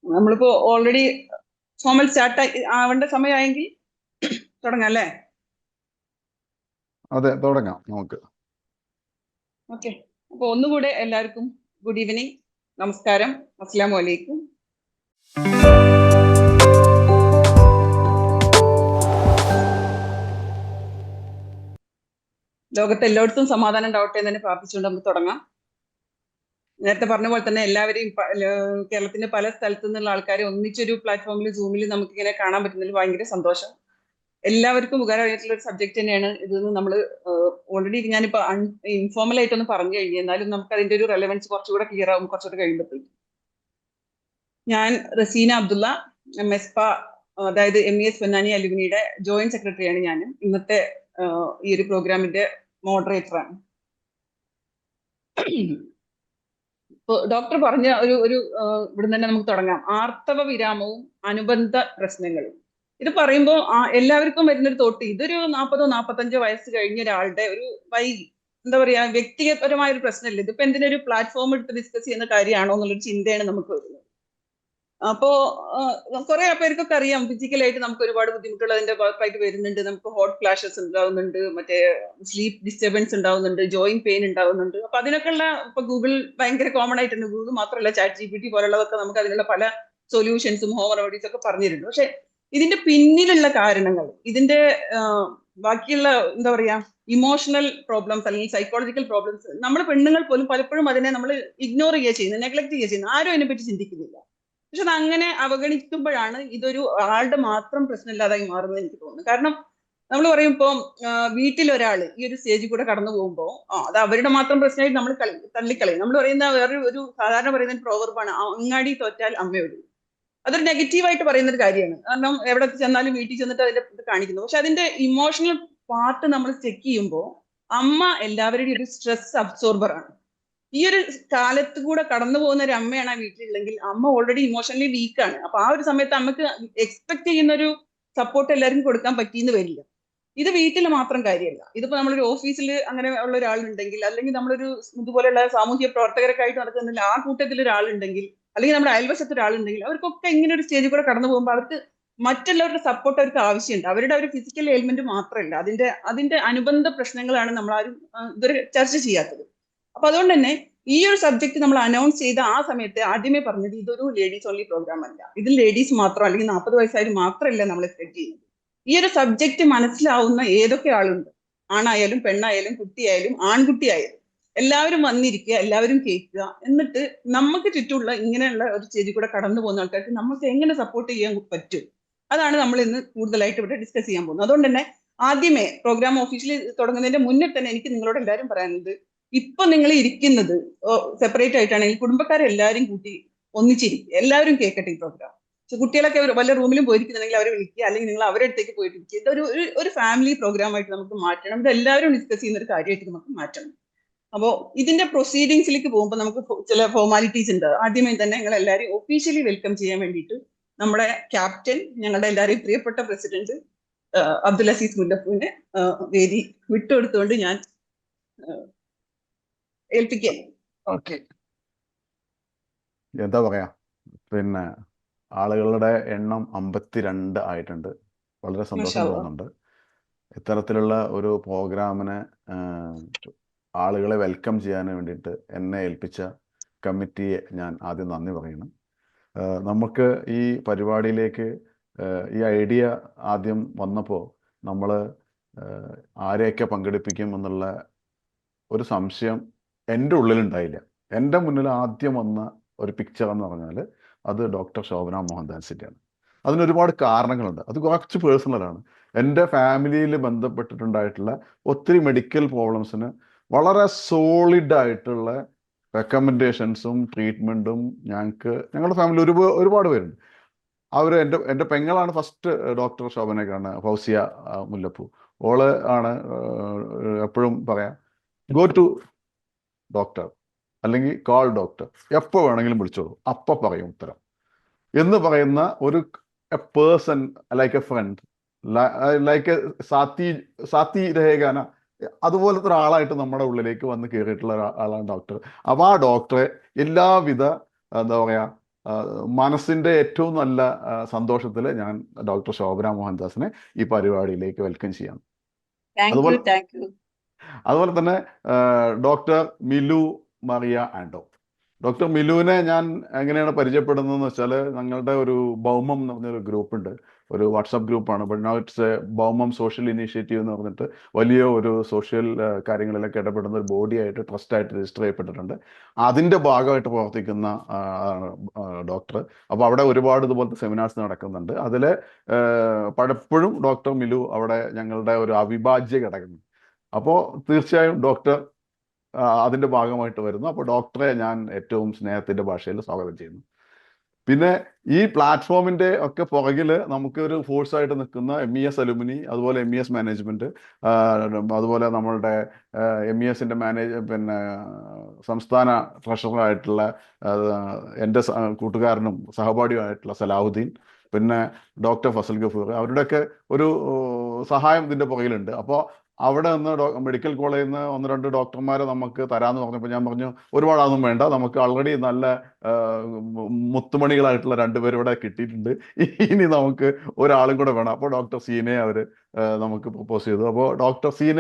നമ്മളിപ്പോ already formal start ആവേണ്ട സമയമായെങ്കിൽ തുടങ്ങാം അല്ലേ? അതെ, തുടങ്ങാം നമുക്ക്. ഓക്കെ. അപ്പൊ ഒന്നുകൂടെ എല്ലാവർക്കും ഗുഡ് ഈവനിങ്, നമസ്കാരം, അസ്സലാമു അലൈക്കും. ലോകത്ത് എല്ലായിടത്തും സമാധാനം ഉണ്ടാവട്ടെ എന്ന് തന്നെ പ്രാർത്ഥിച്ചുകൊണ്ട് നമുക്ക് തുടങ്ങാം. നേരത്തെ പറഞ്ഞ പോലെ തന്നെ എല്ലാവരെയും കേരളത്തിന്റെ പല സ്ഥലത്തു നിന്നുള്ള ആൾക്കാരെ ഒന്നിച്ചൊരു പ്ലാറ്റ്ഫോമിൽ സൂമിൽ നമുക്ക് ഇങ്ങനെ കാണാൻ പറ്റുന്നതിൽ ഭയങ്കര സന്തോഷം. എല്ലാവർക്കും ഉപകാരമായിട്ടുള്ള ഒരു സബ്ജക്ട് തന്നെയാണ് ഇതെന്ന് നമ്മൾ ഓൾറെഡി ഞാനിപ്പോ ഇൻഫോർമൽ ആയിട്ടൊന്ന് പറഞ്ഞു കഴിഞ്ഞു. എന്നാലും നമുക്ക് അതിന്റെ ഒരു റെലവൻസ് കുറച്ചുകൂടെ ക്ലിയർ ആവും കുറച്ചുകൂടെ കഴിയുമ്പോഴത്തേക്കും. ഞാൻ റസീന അബ്ദുള്ള, മെസ്പ, അതായത് MES പൊന്നാനി അലുമിനിയുടെ ജോയിന്റ് സെക്രട്ടറിയാണ്. ഞാൻ ഇന്നത്തെ ഈ ഒരു പ്രോഗ്രാമിന്റെ മോഡറേറ്ററാണ്. ഡോക്ടർ പറഞ്ഞ ഒരു ഇവിടെ തന്നെ നമുക്ക് തുടങ്ങാം. ആർത്തവ വിരാമവും അനുബന്ധ പ്രശ്നങ്ങളും. ഇത് പറയുമ്പോൾ എല്ലാവർക്കും വരുന്നൊരു തോട്ട്, ഇതൊരു 40-45 വയസ്സ് കഴിഞ്ഞ ഒരാളുടെ ഒരു എന്താ പറയാ വ്യക്തിപരമായ ഒരു പ്രശ്നമല്ലേ, ഇതിപ്പോ എന്തിനൊരു പ്ലാറ്റ്ഫോം എടുത്ത് ഡിസ്കസ് ചെയ്യുന്ന കാര്യമാണോ എന്നുള്ളൊരു ചിന്തയാണ് നമുക്ക് വരുന്നത്. അപ്പോ കുറെ പേർക്കൊക്കെ അറിയാം ഫിസിക്കലായിട്ട് നമുക്ക് ഒരുപാട് ബുദ്ധിമുട്ടുകൾ അതിന്റെ ഭാഗമായിട്ട് വരുന്നുണ്ട്. നമുക്ക് ഹോട്ട് ഫ്ലാഷസ് ഉണ്ടാവുന്നുണ്ട്, മറ്റേ സ്ലീപ്പ് ഡിസ്റ്റർബൻസ് ഉണ്ടാവുന്നുണ്ട്, ജോയിന്റ് പെയിൻ ഉണ്ടാവുന്നുണ്ട്. അപ്പൊ അതിനൊക്കെയുള്ള ഇപ്പൊ ഗൂഗിൾ ഭയങ്കര കോമൺ ആയിട്ടുണ്ട്. ഗൂഗിൾ മാത്രമല്ല, ChatGPT പോലുള്ളതൊക്കെ നമുക്ക് അതിനുള്ള പല സൊല്യൂഷൻസും ഹോം റെമഡീസ് ഒക്കെ പറഞ്ഞിട്ടുണ്ട്. പക്ഷെ ഇതിന്റെ പിന്നിലുള്ള കാരണങ്ങൾ, ഇതിന്റെ ബാക്കിയുള്ള എന്താ പറയാ ഇമോഷണൽ പ്രോബ്ലംസ് അല്ലെങ്കിൽ സൈക്കോളജിക്കൽ പ്രോബ്ലംസ്, നമ്മൾ പെണ്ണുങ്ങൾ പോലും പലപ്പോഴും അതിനെ നമ്മൾ ഇഗ്നോർ ചെയ്യുക ചെയ്യുന്നത്, നെഗ്ലക്ട് ചെയ്യുക ചെയ്യുന്നത്. ആരും അതിനെപ്പറ്റി ചിന്തിക്കുന്നില്ല. പക്ഷെ അത് അങ്ങനെ അവഗണിക്കുമ്പോഴാണ് ഇതൊരു ആളുടെ മാത്രം പ്രശ്നമില്ലാതായി മാറുന്നത് എനിക്ക് തോന്നുന്നു. കാരണം നമ്മൾ പറയും ഇപ്പം വീട്ടിലൊരാൾ ഈ ഒരു സ്റ്റേജിൽ കൂടെ കടന്നു പോകുമ്പോൾ അത് അവരുടെ മാത്രം പ്രശ്നമായിട്ട് നമ്മൾ തള്ളിക്കളയും. നമ്മൾ പറയുന്ന ഒരു സാധാരണ പറയുന്ന ഒരു പ്രോവർബാണ്, അങ്ങാടി തോറ്റാൽ അമ്മയോട്. അതൊരു നെഗറ്റീവായിട്ട് പറയുന്ന ഒരു കാര്യമാണ്. കാരണം എവിടെ ചെന്നാലും വീട്ടിൽ ചെന്നിട്ട് അതിന്റെ ഇത് കാണിക്കുന്നു. പക്ഷെ അതിന്റെ ഇമോഷണൽ പാർട്ട് നമ്മൾ ചെക്ക് ചെയ്യുമ്പോൾ അമ്മ എല്ലാവരുടെയും ഒരു സ്ട്രെസ് അബ്സോർബർ ആണ്. ഈ ഒരു കാലത്ത് കൂടെ കടന്നു പോകുന്ന ഒരു അമ്മയാണ് ആ വീട്ടിലുണ്ടെങ്കിൽ അമ്മ ഓൾറെഡി ഇമോഷണലി വീക്കാണ്. അപ്പൊ ആ ഒരു സമയത്ത് അമ്മക്ക് എക്സ്പെക്ട് ചെയ്യുന്ന ഒരു സപ്പോർട്ട് എല്ലാവർക്കും കൊടുക്കാൻ പറ്റിയെന്ന് വരില്ല. ഇത് വീട്ടിൽ മാത്രം കാര്യമല്ല. ഇതിപ്പോ നമ്മളൊരു ഓഫീസിൽ അങ്ങനെ ഉള്ള ഒരാളുണ്ടെങ്കിൽ, അല്ലെങ്കിൽ നമ്മളൊരു ഇതുപോലെയുള്ള സാമൂഹ്യ പ്രവർത്തകരൊക്കെയായിട്ട് നടക്കുന്നില്ല ആ കൂട്ടത്തിൽ ഒരാളുണ്ടെങ്കിൽ, അല്ലെങ്കിൽ നമ്മുടെ അയൽവശത്ത് ഒരാളുണ്ടെങ്കിൽ, അവർക്കൊക്കെ ഇങ്ങനെ ഒരു സ്റ്റേജിൽ കൂടെ കടന്നു പോകുമ്പോൾ അവർക്ക് മറ്റുള്ളവരുടെ സപ്പോർട്ട് അവർക്ക് ആവശ്യമുണ്ട്. അവരുടെ ഒരു ഫിസിക്കൽ എലിമെന്റ് മാത്രമല്ല, അതിന്റെ അനുബന്ധ പ്രശ്നങ്ങളാണ് നമ്മൾ ആരും ഇതുവരെ ചർച്ച ചെയ്യാത്തത്. അപ്പൊ അതുകൊണ്ട് തന്നെ ഈ ഒരു സബ്ജക്ട് നമ്മൾ അനൗൺസ് ചെയ്ത ആ സമയത്ത് ആദ്യമേ പറഞ്ഞത് ഇതൊരു ലേഡീസ് ഓൺലി പ്രോഗ്രാം അല്ല. ഇതിൽ ലേഡീസ് മാത്രം അല്ലെങ്കിൽ 40 വയസ്സായാലും മാത്രമല്ല നമ്മൾ എക്സ്പെക്ട് ചെയ്യുന്നത്. ഈ ഒരു സബ്ജക്ട് മനസ്സിലാവുന്ന ഏതൊക്കെ ആളുണ്ട്, ആണായാലും പെണ്ണായാലും കുട്ടിയായാലും ആൺകുട്ടിയായാലും, എല്ലാവരും വന്നിരിക്കുക, എല്ലാവരും കേൾക്കുക. എന്നിട്ട് നമുക്ക് ചുറ്റുമുള്ള ഇങ്ങനെയുള്ള ഒരു സ്റ്റേജിൽ കൂടെ കടന്നു പോകുന്ന ആൾക്കാർക്ക് നമുക്ക് എങ്ങനെ സപ്പോർട്ട് ചെയ്യാൻ പറ്റും, അതാണ് നമ്മൾ ഇന്ന് കൂടുതലായിട്ട് ഇവിടെ ഡിസ്കസ് ചെയ്യാൻ പോകുന്നത്. അതുകൊണ്ട് തന്നെ ആദ്യമേ പ്രോഗ്രാം ഒഫീഷ്യലി തുടങ്ങുന്നതിന്റെ മുന്നേ തന്നെ എനിക്ക് നിങ്ങളോട് എല്ലാവരും പറയാനുള്ളത്, ഇപ്പൊ നിങ്ങൾ ഇരിക്കുന്നത് സെപ്പറേറ്റ് ആയിട്ടാണെങ്കിൽ കുടുംബക്കാരെല്ലാവരും കൂട്ടി ഒന്നിച്ചിരിക്കുക, എല്ലാവരും കേൾക്കട്ടെ ഈ പ്രോഗ്രാം. കുട്ടികളൊക്കെ വല്ല റൂമിലും പോയിരിക്കുന്നുണ്ടെങ്കിൽ അവരെ വിളിക്കുക, അല്ലെങ്കിൽ നിങ്ങൾ അവരുടെ അടുത്തേക്ക് പോയിട്ടിരിക്കുക. ഇതൊരു ഒരു ഫാമിലി പ്രോഗ്രാം ആയിട്ട് നമുക്ക് മാറ്റണം. ഇത് എല്ലാവരും ഡിസ്കസ് ചെയ്യുന്ന ഒരു കാര്യമായിട്ട് നമുക്ക് മാറ്റണം. അപ്പോൾ ഇതിന്റെ പ്രൊസീഡിങ്സിലേക്ക് പോകുമ്പോൾ നമുക്ക് ചില ഫോർമാലിറ്റീസ് ഉണ്ട്. ആദ്യമേ തന്നെ നിങ്ങൾ എല്ലാവരും ഒഫീഷ്യലി വെൽക്കം ചെയ്യാൻ വേണ്ടിയിട്ട് നമ്മുടെ ക്യാപ്റ്റൻ, ഞങ്ങളുടെ എല്ലാവരെയും പ്രിയപ്പെട്ട പ്രസിഡന്റ് അബ്ദുൽ അസീസ് മുല്ലപ്പൂവിനെ വേദി വിട്ടുകൊടുത്തുകൊണ്ട് ഞാൻ ഏൽപ്പിക്കാം. ഓക്കെ. എന്താ പറയാ, പിന്നെ ആളുകളുടെ എണ്ണം 52 ആയിട്ടുണ്ട്. വളരെ സന്തോഷം തോന്നുന്നുണ്ട്. ഇത്തരത്തിലുള്ള ഒരു പ്രോഗ്രാമിന് ആളുകളെ വെൽക്കം ചെയ്യാൻ വേണ്ടിയിട്ട് എന്നെ ഏൽപ്പിച്ച കമ്മിറ്റിയെ ഞാൻ ആദ്യം നന്ദി പറയുന്നു. നമുക്ക് ഈ പരിപാടിയിലേക്ക് ഈ ഐഡിയ ആദ്യം വന്നപ്പോൾ നമ്മൾ ആരെയൊക്കെ പങ്കെടുപ്പിക്കും എന്നുള്ള ഒരു സംശയം എൻ്റെ ഉള്ളിലുണ്ടായില്ല. എൻ്റെ മുന്നിൽ ആദ്യം വന്ന ഒരു പിക്ചർ എന്ന് പറഞ്ഞാൽ അത് ഡോക്ടർ ശോഭന മോഹൻദാസിൻ്റെയാണ്. അതിനൊരുപാട് കാരണങ്ങളുണ്ട്. അത് കുറച്ച് പേഴ്സണലാണ്. എൻ്റെ ഫാമിലിയിൽ ബന്ധപ്പെട്ടിട്ടുണ്ടായിട്ടുള്ള ഒത്തിരി മെഡിക്കൽ പ്രോബ്ലംസിന് വളരെ സോളിഡായിട്ടുള്ള റെക്കമെൻഡേഷൻസും ട്രീറ്റ്മെൻറ്റും ഞങ്ങളുടെ ഫാമിലി ഒരുപാട് പേരുണ്ട്. അവർ എൻ്റെ പെങ്ങളാണ് ഫസ്റ്റ് ഡോക്ടർ ശോഭനെ കാണുന്നത്, ഫൗസിയ മുല്ലപ്പൂ. ഓള് ആണ് എപ്പോഴും പറയാം, ഗോ ടു ഡോക്ടർ അല്ലെങ്കിൽ കോൾ ഡോക്ടർ, എപ്പോൾ വേണമെങ്കിലും വിളിച്ചോളൂ, അപ്പം പറയും ഉത്തരം എന്ന് പറയുന്ന ഒരു person, like a friend, like സാത്തി രഹേഗാന, അതുപോലത്തെ ഒരാളായിട്ട് നമ്മുടെ ഉള്ളിലേക്ക് വന്ന് കയറിയിട്ടുള്ള ഒരാളാണ് ഡോക്ടർ. അപ്പോൾ ആ ഡോക്ടറെ എല്ലാവിധ എന്താ പറയുക മനസ്സിൻ്റെ ഏറ്റവും നല്ല സന്തോഷത്തിൽ ഞാൻ ഡോക്ടർ ശോഭന മോഹൻദാസിനെ ഈ പരിപാടിയിലേക്ക് വെൽക്കം ചെയ്യാം. അതുപോലെ അതുപോലെ തന്നെ ഡോക്ടർ മിലു മറിയ ആൻഡോ. ഡോക്ടർ മിലുവിനെ ഞാൻ എങ്ങനെയാണ് പരിചയപ്പെടുന്നതെന്ന് വെച്ചാൽ, ഞങ്ങളുടെ ഒരു ഭൗമം എന്ന് പറഞ്ഞൊരു ഗ്രൂപ്പുണ്ട്, ഒരു വാട്സാപ്പ് ഗ്രൂപ്പാണ്. ബട്ട് നൗ ഇറ്റ്സ് എ ഭൗമം സോഷ്യൽ ഇനീഷ്യേറ്റീവ് എന്ന് പറഞ്ഞിട്ട് വലിയ ഒരു സോഷ്യൽ കാര്യങ്ങളിലൊക്കെ ഇടപെടുന്ന ഒരു ബോഡിയായിട്ട് ട്രസ്റ്റായിട്ട് രജിസ്റ്റർ ചെയ്യപ്പെട്ടിട്ടുണ്ട്. അതിൻ്റെ ഭാഗമായിട്ട് പ്രവർത്തിക്കുന്ന ഡോക്ടർ. അപ്പോൾ അവിടെ ഒരുപാട് ഇതുപോലത്തെ സെമിനാർസ് നടക്കുന്നുണ്ട്. അതിൽ പലപ്പോഴും ഡോക്ടർ മിലു അവിടെ ഞങ്ങളുടെ ഒരു അവിഭാജ്യ ഘടകമാണ്. അപ്പോൾ തീർച്ചയായും ഡോക്ടർ അതിൻ്റെ ഭാഗമായിട്ട് വരുന്നു. അപ്പോൾ ഡോക്ടറെ ഞാൻ ഏറ്റവും സ്നേഹത്തിൻ്റെ ഭാഷയിൽ സ്വാഗതം ചെയ്യുന്നു. പിന്നെ ഈ പ്ലാറ്റ്ഫോമിൻ്റെ ഒക്കെ പുറകിൽ നമുക്കൊരു ഫോഴ്സായിട്ട് നിൽക്കുന്ന MES അലുമിനി, അതുപോലെ MES മാനേജ്മെൻറ്റ്, അതുപോലെ നമ്മളുടെ MESൻ്റെ പിന്നെ സംസ്ഥാന ട്രഷററായിട്ടുള്ള എൻ്റെ കൂട്ടുകാരനും സഹപാഠിയുമായിട്ടുള്ള സലാഹുദ്ദീൻ, പിന്നെ ഡോക്ടർ ഫസൽ ഗഫൂർ, അവരുടെയൊക്കെ ഒരു സഹായം ഇതിൻ്റെ പുറകിലുണ്ട്. അപ്പോൾ അവിടെ നിന്ന് മെഡിക്കൽ കോളേജിൽ നിന്ന് 1-2 ഡോക്ടർമാരെ നമുക്ക് തരാമെന്ന് പറഞ്ഞപ്പോൾ ഞാൻ പറഞ്ഞു, ഒരുപാടൊന്നും വേണ്ട, നമുക്ക് ഓൾറെഡി നല്ല മുത്തുമണികളായിട്ടുള്ള 2 പേര് ഇവിടെ കിട്ടിയിട്ടുണ്ട്, ഇനി നമുക്ക് ഒരാളും കൂടെ വേണം. അപ്പോൾ ഡോക്ടർ സീനയെ അവർ നമുക്ക് പ്രപ്പോസ് ചെയ്തു. അപ്പോൾ ഡോക്ടർ സീന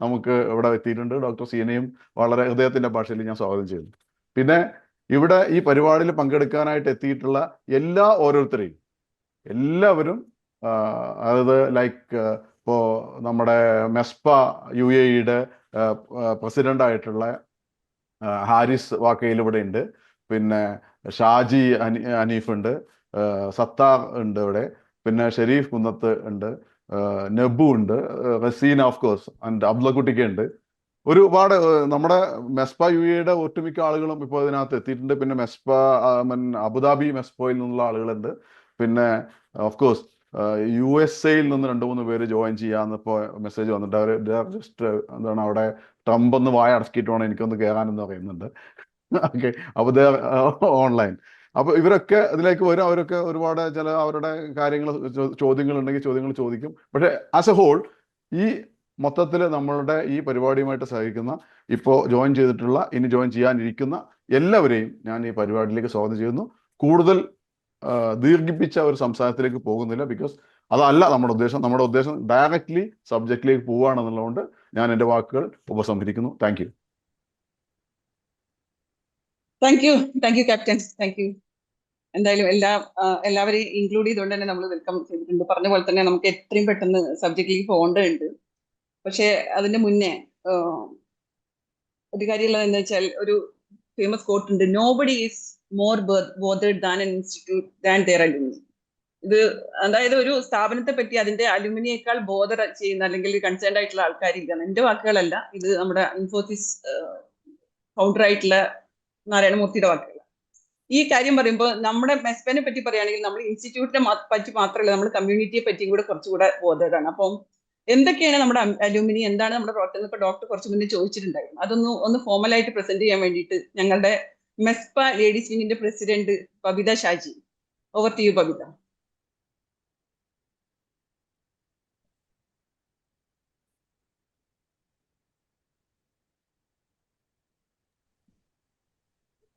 നമുക്ക് ഇവിടെ എത്തിയിട്ടുണ്ട്. ഡോക്ടർ സീനയും വളരെ ഹൃദയത്തിൻ്റെ ഭാഷയിൽ ഞാൻ സ്വാഗതം ചെയ്തു. പിന്നെ ഇവിടെ ഈ പരിപാടിയിൽ പങ്കെടുക്കാനായിട്ട് എത്തിയിട്ടുള്ള ഓരോരുത്തരെയും എല്ലാവരും, അതായത് ലൈക്ക് ഇപ്പോൾ നമ്മുടെ മെസ്പ UAEയുടെ പ്രസിഡൻ്റായിട്ടുള്ള ഹാരിസ് വാക്കയിൽ ഇവിടെ ഉണ്ട്, പിന്നെ ഷാജി അനീഫ് ഉണ്ട്, സത്താർ ഉണ്ട് ഇവിടെ, പിന്നെ ഷെരീഫ് കുന്നത്ത് ഉണ്ട്, നബു ഉണ്ട്, റസീന ഓഫ് കോഴ്സ്, ആൻഡ് അബ്ദുള്ളക്കുട്ടിക്ക് ഉണ്ട്. ഒരുപാട് നമ്മുടെ മെസ്പ UAEയുടെ ഒട്ടുമിക്ക ആളുകളും ഇപ്പോൾ ഇതിനകത്ത് എത്തിയിട്ടുണ്ട്. പിന്നെ അബുദാബി മെസ്പോയിൽ നിന്നുള്ള ആളുകളുണ്ട്. പിന്നെ ഓഫ് കോഴ്സ് USA-യിൽ നിന്ന് 2-3 പേര് ജോയിൻ ചെയ്യാമെന്ന് ഇപ്പോൾ മെസ്സേജ് വന്നിട്ട് അവർ ജസ്റ്റ് എന്താണ് അവിടെ ട്രംപ് ഒന്ന് വായ അടക്കിയിട്ട് വേണം എനിക്കൊന്ന് കയറാനെന്ന് പറയുന്നുണ്ട്. ഓക്കെ, അപ്പോൾ ഓൺലൈൻ. അപ്പോൾ ഇവരൊക്കെ ഇതിലേക്ക് വരും. അവരൊക്കെ ഒരുപാട് ചില അവരുടെ ചോദ്യങ്ങളുണ്ടെങ്കിൽ ചോദ്യങ്ങൾ ചോദിക്കും. പക്ഷേ ആസ് എ ഹോൾ ഈ മൊത്തത്തിൽ നമ്മളുടെ ഈ പരിപാടിയുമായിട്ട് സഹകരിക്കുന്ന, ഇപ്പോൾ ജോയിൻ ചെയ്തിട്ടുള്ള, ഇനി ജോയിൻ ചെയ്യാനിരിക്കുന്ന എല്ലാവരെയും ഞാൻ ഈ പരിപാടിയിലേക്ക് സ്വാഗതം ചെയ്യുന്നു. കൂടുതൽ ദീർഘിപ്പിച്ച ഒരു സംസാരത്തിലേക്ക് പോകുന്നില്ല, ബിക്കോസ് അതല്ല നമ്മുടെ ഉദ്ദേശം ഡയറക്റ്റ്ലി സബ്ജക്റ്റിലേക്ക് പോവുകയാണെന്നുള്ളതുകൊണ്ട് ഞാൻ എൻ്റെ വാക്കുകൾ ഉപസംഹരിക്കുന്നു. Thank you captain. Thank you. എന്തായാലും എല്ലാവരെയും ഇൻക്ലൂഡ് ചെയ്തുകൊണ്ട് തന്നെ നമ്മൾ വെൽക്കം ചെയ്തിട്ടുണ്ട്. പറഞ്ഞ പോലെ തന്നെ നമുക്ക് എത്രയും പെട്ടെന്ന് സബ്ജക്റ്റിലേക്ക് പോകേണ്ടതുണ്ട്. പക്ഷെ അതിന്റെ മുന്നേ ഒരു കാര്യമുള്ളത് എന്താ വെച്ചാൽ, ഒരു ഫേമസ് കോട്ട് ഉണ്ട്, nobody is more bothered than an institute than there alumni. ഇത് അതായത് ഒരു സ്ഥാപനത്തെ പറ്റി അതിന്റെ അലുമിനിയേക്കാൾ ബോധർ ചെയ്യുന്ന അല്ലെങ്കിൽ കൺസേൺഡ് ആയിട്ടുള്ള ആൾക്കാരില്ല. എന്റെ വാക്കുകളല്ല, ഇത് നമ്മുടെ ഇൻഫോസിസ് ഫൗണ്ടർ ആയിട്ടുള്ള നാരായണമൂർത്തിയുടെ വാക്കുകൾ. ഈ കാര്യം പറയുമ്പോൾ നമ്മുടെ മെസ്പനെ പറ്റി പറയുകയാണെങ്കിൽ നമ്മൾ ഇൻസ്റ്റിറ്റ്യൂട്ടിനെ പറ്റി മാത്രമല്ല, നമ്മൾ കമ്മ്യൂണിറ്റിയെ പറ്റിയും കൂടെ കുറച്ചുകൂടെ ബോധേഡാണ്. അപ്പം എന്തൊക്കെയാണ് നമ്മുടെ അലൂമിനി, എന്താണ് നമ്മുടെ പ്രവർത്തനം, ഇപ്പൊ ഡോക്ടർ കുറച്ച് മുന്നേ ചോദിച്ചിട്ടുണ്ടായിരുന്നു. അതൊന്ന് ഫോർമലായിട്ട് പ്രസന്റ് ചെയ്യാൻ വേണ്ടിയിട്ട് ഞങ്ങളുടെ മെസ്പ ലേഡീസ് വിങ്ങിന്റെ president Babitha Shaji, over to you Babitha.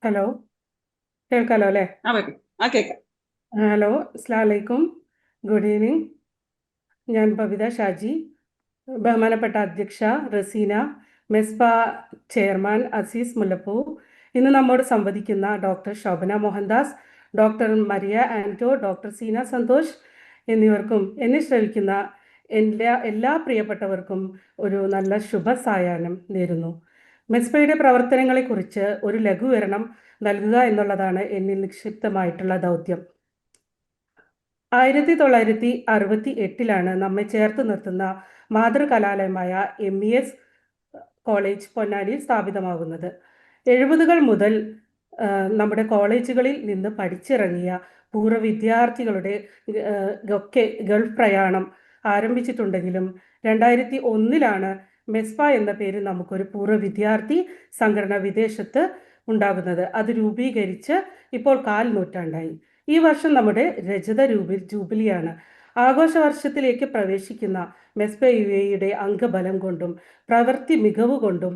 Hello, കേൾക്കാലോ അല്ലേ? കേൾക്കാം. ഹലോ, അസ്സലാമു അലൈക്കും, ഗുഡ് ഈവനിങ്. ഞാൻ ബബിത ഷാജി, ബഹുമാനപ്പെട്ട അധ്യക്ഷ റസീന, മെസ്പ ചെയർമാൻ അസീസ് മുല്ലപ്പൂ, ഇന്ന് നമ്മോട് സംവദിക്കുന്ന doctor Shobhana Mohandas, doctor Maria Anto, doctor Seena Santhosh എന്നിവർക്കും എന്നെ ശ്രവിക്കുന്ന എല്ലാ പ്രിയപ്പെട്ടവർക്കും ഒരു നല്ല ശുഭസായാഹ്നം നേരുന്നു. മെസ്പയുടെ പ്രവർത്തനങ്ങളെക്കുറിച്ച് ഒരു ലഘുവിവരണം നൽകുക എന്നുള്ളതാണ് എന്നിൽ നിക്ഷിപ്തമായിട്ടുള്ള ദൗത്യം. 1968 നമ്മെ ചേർത്ത് നിർത്തുന്ന മാതൃകലാലയമായ MES കോളേജ് പൊന്നാനിയിൽ സ്ഥാപിതമാകുന്നത്. 70-കൾ മുതൽ നമ്മുടെ കോളേജുകളിൽ നിന്ന് പഠിച്ചിറങ്ങിയ പൂർവ്വ വിദ്യാർത്ഥികളുടെ ഒക്കെ ഗൾഫ് പ്രയാണം ആരംഭിച്ചിട്ടുണ്ടെങ്കിലും 2001 മെസ്പ എന്ന പേര് നമുക്കൊരു പൂർവ്വ വിദ്യാർത്ഥി സംഘടന വിദേശത്ത് ഉണ്ടാകുന്നത്. അത് രൂപീകരിച്ച് ഇപ്പോൾ 4 നൂറ്റാണ്ടായി. ഈ വർഷം നമ്മുടെ രജത ജൂബിലിയാണ്. ആഘോഷ വർഷത്തിലേക്ക് പ്രവേശിക്കുന്ന മെസ്പ UAEയുടെ അംഗബലം കൊണ്ടും പ്രവൃത്തി മികവ് കൊണ്ടും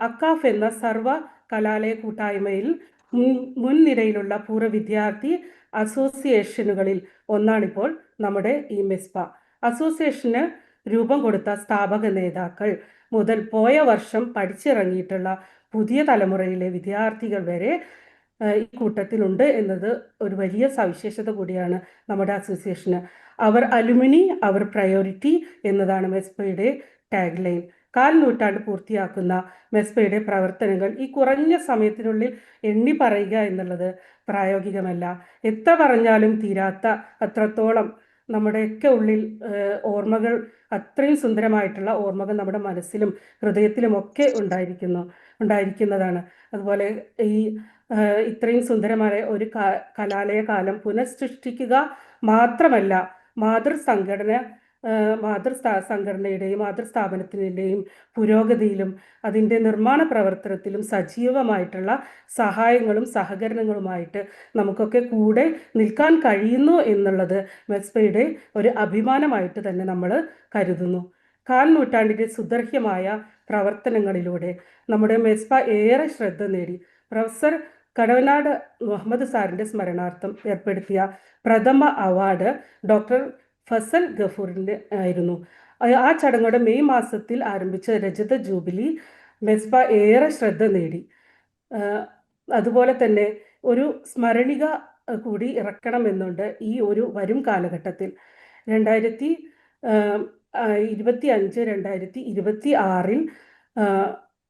അക്കാഫ് എന്ന സർവ കലാലയ കൂട്ടായ്മയിൽ മുൻനിരയിലുള്ള പൂർവ്വ വിദ്യാർത്ഥി അസോസിയേഷനുകളിൽ ഒന്നാണിപ്പോൾ നമ്മുടെ ഈ മെസ്പ. അസോസിയേഷന് രൂപം കൊടുത്ത സ്ഥാപക നേതാക്കൾ മുതൽ പോയ വർഷം പഠിച്ചിറങ്ങിയിട്ടുള്ള പുതിയ തലമുറയിലെ വിദ്യാർത്ഥികൾ വരെ ഈ കൂട്ടത്തിലുണ്ട് എന്നത് ഒരു വലിയ സവിശേഷത കൂടിയാണ് നമ്മുടെ അസോസിയേഷന്. അവർ അലുമിനി, അവർ പ്രയോറിറ്റി എന്നതാണ് മെസ്പയുടെ ടാഗ് ലൈൻ. 4 നൂറ്റാണ്ട് പൂർത്തിയാക്കുന്ന മെസ്പയുടെ പ്രവർത്തനങ്ങൾ ഈ കുറഞ്ഞ സമയത്തിനുള്ളിൽ എണ്ണി പറയുക എന്നുള്ളത് പ്രായോഗികമല്ല. എത്ര പറഞ്ഞാലും തീരാത്ത അത്രത്തോളം നമ്മുടെയൊക്കെ ഉള്ളിൽ ഓർമ്മകൾ, അത്രയും സുന്ദരമായിട്ടുള്ള ഓർമ്മകൾ നമ്മുടെ മനസ്സിലും ഹൃദയത്തിലുമൊക്കെ ഉണ്ടായിരിക്കുന്നതാണ്. അതുപോലെ ഈ ഇത്രയും സുന്ദരമായ ഒരു കലാലയ കാലം പുനഃസൃഷ്ടിക്കുക മാത്രമല്ല, മാതൃസംഘടനയുടെയും മാതൃസ്ഥാപനത്തിൻ്റെയും പുരോഗതിയിലും അതിൻ്റെ നിർമ്മാണ പ്രവർത്തനത്തിലും സജീവമായിട്ടുള്ള സഹായങ്ങളും സഹകരണങ്ങളുമായിട്ട് നമുക്കൊക്കെ കൂടെ നിൽക്കാൻ കഴിയുന്നു എന്നുള്ളത് മെസ്പയുടെ ഒരു അഭിമാനമായിട്ട് തന്നെ നമ്മൾ കരുതുന്നു. 4 നൂറ്റാണ്ടിൻ്റെ സുദീർഘമായ പ്രവർത്തനങ്ങളിലൂടെ നമ്മുടെ മെസ്പ ഏറെ ശ്രദ്ധ നേടി. പ്രൊഫസർ കടവനാട് മുഹമ്മദ് സാറിൻ്റെ സ്മരണാർത്ഥം ഏർപ്പെടുത്തിയ പ്രഥമ അവാർഡ് ഡോക്ടർ ഫസൽ ഗഫൂറിൻ്റെ ആയിരുന്നു. ആ ചടങ്ങോടെ മെയ് മാസത്തിൽ ആരംഭിച്ച രജത ജൂബിലി മെസ്പ ഏറെ ശ്രദ്ധ നേടി. അതുപോലെ തന്നെ ഒരു സ്മരണിക കൂടി ഇറക്കണമെന്നുണ്ട് ഈ ഒരു വരും കാലഘട്ടത്തിൽ. 2025-2026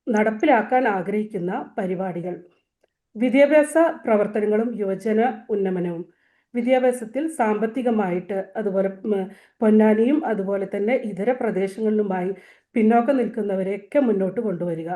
നടപ്പിലാക്കാൻ ആഗ്രഹിക്കുന്ന പരിപാടികൾ: വിദ്യാഭ്യാസ പ്രവർത്തനങ്ങളും യുവജന ഉന്നമനവും. വിദ്യാഭ്യാസത്തിൽ സാമ്പത്തികമായിട്ട് അതുപോലെ പൊന്നാനിയും അതുപോലെ തന്നെ ഇതര പ്രദേശങ്ങളിലുമായി പിന്നോക്കം നിൽക്കുന്നവരെയൊക്കെ മുന്നോട്ട് കൊണ്ടുവരിക.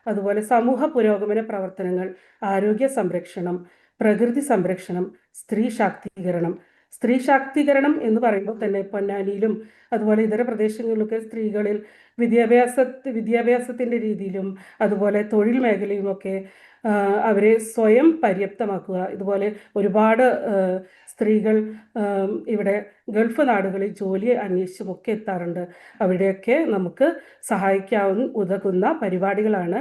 അതുപോലെ സമൂഹ പുരോഗമന പ്രവർത്തനങ്ങൾ, ആരോഗ്യ സംരക്ഷണം, പ്രകൃതി സംരക്ഷണം, സ്ത്രീ ശാക്തീകരണം. സ്ത്രീ ശാക്തീകരണം എന്ന് പറയുമ്പോൾ തന്നെ പൊന്നാനിയിലും അതുപോലെ ഇതര പ്രദേശങ്ങളിലൊക്കെ സ്ത്രീകളിൽ വിദ്യാഭ്യാസത്തിൻ്റെ രീതിയിലും അതുപോലെ തൊഴിൽ മേഖലയുമൊക്കെ അവരെ സ്വയം പര്യാപ്തമാക്കുക. ഇതുപോലെ ഒരുപാട് സ്ത്രീകൾ ഇവിടെ ഗൾഫ് നാടുകളിൽ ജോലി അന്വേഷിച്ചുമൊക്കെ എത്താറുണ്ട്. അവിടെയൊക്കെ നമുക്ക് ഉതകുന്ന പരിപാടികളാണ്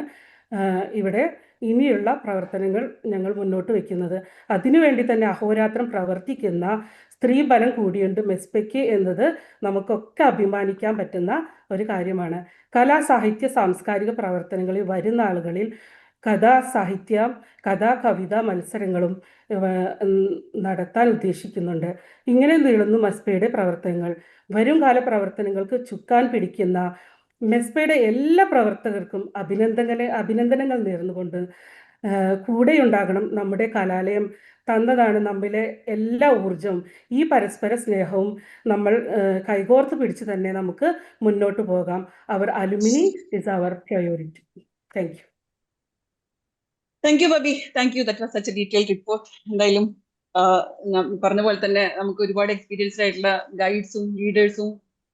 ഇവിടെ ഇനിയുള്ള പ്രവർത്തനങ്ങൾ ഞങ്ങൾ മുന്നോട്ട് വയ്ക്കുന്നത്. അതിനുവേണ്ടി തന്നെ അഹോരാത്രം പ്രവർത്തിക്കുന്ന സ്ത്രീബലം കൂടിയുണ്ട് മെസ്പയ്ക്ക് എന്നത് നമുക്കൊക്കെ അഭിമാനിക്കാൻ പറ്റുന്ന ഒരു കാര്യമാണ്. കലാ, സാഹിത്യ, സാംസ്കാരിക പ്രവർത്തനങ്ങളിൽ വരുന്ന ആളുകളിൽ കവിതാ മത്സരങ്ങളും നടത്താൻ ഉദ്ദേശിക്കുന്നുണ്ട്. ഇങ്ങനെ നീളുന്നു മെസ്പയുടെ പ്രവർത്തനങ്ങൾ. വരും കാല പ്രവർത്തനങ്ങൾക്ക് ചുക്കാൻ പിടിക്കുന്ന മെസ്പയുടെ എല്ലാ പ്രവർത്തകർക്കും അഭിനന്ദനങ്ങൾ നേർന്നുകൊണ്ട് കൂടെയുണ്ടാകണം. നമ്മുടെ കലാലയം തന്നതാണ് നമ്മിലെ എല്ലാ ഊർജവും. ഈ പരസ്പര സ്നേഹവും നമ്മൾ കൈകോർത്ത് പിടിച്ച് തന്നെ നമുക്ക് മുന്നോട്ട് പോകാം. Our alumni is our priority. Thank you. Thank you Babi, thank you. That was such a detailed report. എന്തായാലും പറഞ്ഞ പോലെ തന്നെ നമുക്ക് ഒരുപാട് എക്സ്പീരിയൻസ്ഡ് ആയിട്ടുള്ള ഗൈഡ്സും ലീഡേഴ്സും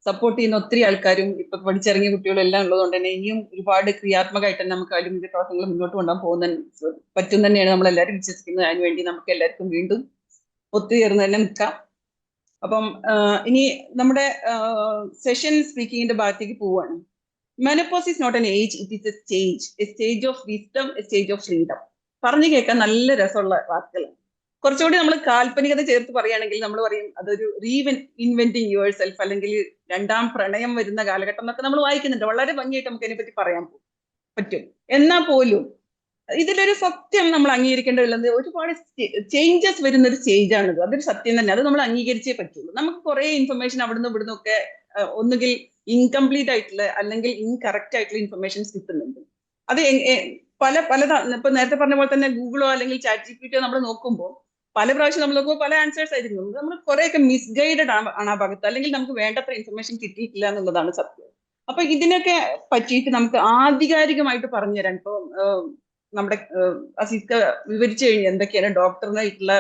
സപ്പോർട്ട് ചെയ്യുന്ന ഒത്തിരി ആൾക്കാരും ഇപ്പൊ പഠിച്ചിറങ്ങിയ കുട്ടികളും എല്ലാം ഉള്ളതുകൊണ്ട് തന്നെ ഇനിയും ഒരുപാട് ക്രിയാത്മകമായിട്ട് തന്നെ നമുക്ക് അലുമിനി പ്രവർത്തനങ്ങൾ മുന്നോട്ട് കൊണ്ടുപോകാൻ പറ്റും തന്നെയാണ് നമ്മൾ എല്ലാവരും വിശ്വസിക്കുന്നത്. അതിനുവേണ്ടി നമുക്ക് എല്ലാവർക്കും വീണ്ടും ഒത്തുചേർന്ന് തന്നെ നിൽക്കാം. അപ്പം ഇനി നമ്മുടെ സെഷൻ സ്പീക്കിങ്ങിന്റെ ഭാഗത്തേക്ക് പോവുകയാണ്. Menopause is not an age, it is a stage of wisdom, a stage of freedom. പറഞ്ഞു കേൾക്കാൻ നല്ല രസമുള്ള വാക്കുകളാണ്. കുറച്ചുകൂടി നമ്മൾ കാൽപ്പനികത ചേർത്ത് പറയുകയാണെങ്കിൽ നമ്മൾ പറയും അതൊരു ഇൻവെന്റിങ് യുവർ സെൽഫ്, അല്ലെങ്കിൽ രണ്ടാം പ്രണയം വരുന്ന കാലഘട്ടം എന്നൊക്കെ നമ്മൾ വായിക്കുന്നുണ്ട്. വളരെ ഭംഗിയായിട്ട് നമുക്ക് അതിനെപ്പറ്റി പറയാൻ പറ്റും. എന്നാൽ പോലും ഇതിലൊരു സത്യം നമ്മൾ അംഗീകരിക്കേണ്ടതുള്ളത്, ഒരുപാട് ചേഞ്ചസ് വരുന്ന ഒരു സ്റ്റേജാണിത്. അതൊരു സത്യം തന്നെ, അത് നമ്മൾ അംഗീകരിച്ചേ പറ്റുള്ളൂ. നമുക്ക് കുറെ ഇൻഫർമേഷൻ അവിടുന്ന് ഇവിടുന്ന് ഒക്കെ ഒന്നുകിൽ ഇൻകംപ്ലീറ്റ് ആയിട്ടുള്ള അല്ലെങ്കിൽ ഇൻകറക്റ്റ് ആയിട്ടുള്ള ഇൻഫർമേഷൻസ് കിട്ടുന്നുണ്ട്. അത് ഇപ്പൊ നേരത്തെ പറഞ്ഞ പോലെ തന്നെ ഗൂഗിളോ അല്ലെങ്കിൽ ChatGPT നമ്മൾ നോക്കുമ്പോൾ പല പ്രാവശ്യം നമ്മൾ നോക്കുമ്പോൾ പല ആൻസേഴ്സ് ആയിരിക്കും. നമ്മൾ കുറെയൊക്കെ മിസ്ഗൈഡഡ് ആണ് ആ ഭാഗത്ത്, അല്ലെങ്കിൽ നമുക്ക് വേണ്ടത്ര ഇൻഫർമേഷൻ കിട്ടിയിട്ടില്ല എന്നുള്ളതാണ് സത്യം. അപ്പൊ ഇതിനൊക്കെ പറ്റിയിട്ട് നമുക്ക് ആധികാരികമായിട്ട് പറഞ്ഞുതരാൻ ഇപ്പൊ നമ്മുടെ അസീസ്ക വിവരിച്ചു കഴിഞ്ഞാൽ എന്തൊക്കെയാണ് ഡോക്ടറിനായിട്ടുള്ള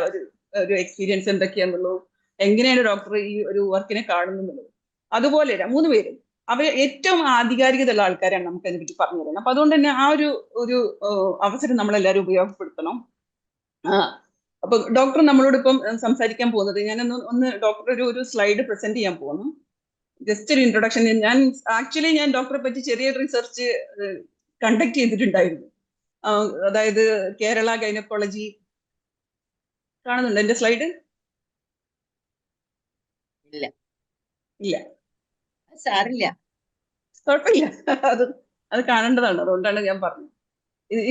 ഒരു എക്സ്പീരിയൻസ് എന്തൊക്കെയാണെന്നുള്ളൂ, എങ്ങനെയാണ് ഡോക്ടർ ഈ ഒരു വർക്കിനെ കാണുന്നുള്ളത്. അതുപോലെ 3 പേരും അവർ ഏറ്റവും ആധികാരികതയുള്ള ആൾക്കാരാണ് നമുക്ക് അതിനെപ്പറ്റി പറഞ്ഞു തരുന്നത്. അപ്പൊ അതുകൊണ്ട് തന്നെ ആ ഒരു അവസരം നമ്മളെല്ലാവരും ഉപയോഗപ്പെടുത്തണം. അപ്പൊ ഡോക്ടർ നമ്മളോട് ഇപ്പം സംസാരിക്കാൻ പോകുന്നത്, ഞാനൊന്ന് ഡോക്ടർ ഒരു സ്ലൈഡ് പ്രസന്റ് ചെയ്യാൻ പോകുന്നു. ജസ്റ്റ് ഒരു ഇൻട്രൊഡക്ഷൻ. ഞാൻ ഡോക്ടറെ പറ്റി ചെറിയ റിസർച്ച് കണ്ടക്ട് ചെയ്തിട്ടുണ്ടായിരുന്നു. അതായത് കേരള ഗൈനക്കോളജി കാണുന്നുണ്ട് എന്റെ സ്ലൈഡ്? ഇല്ല ഇല്ല, സാറില്ല. കുഴപ്പമില്ല. അത് കാണേണ്ടതാണ്, അതുകൊണ്ടാണ് ഞാൻ പറഞ്ഞത്.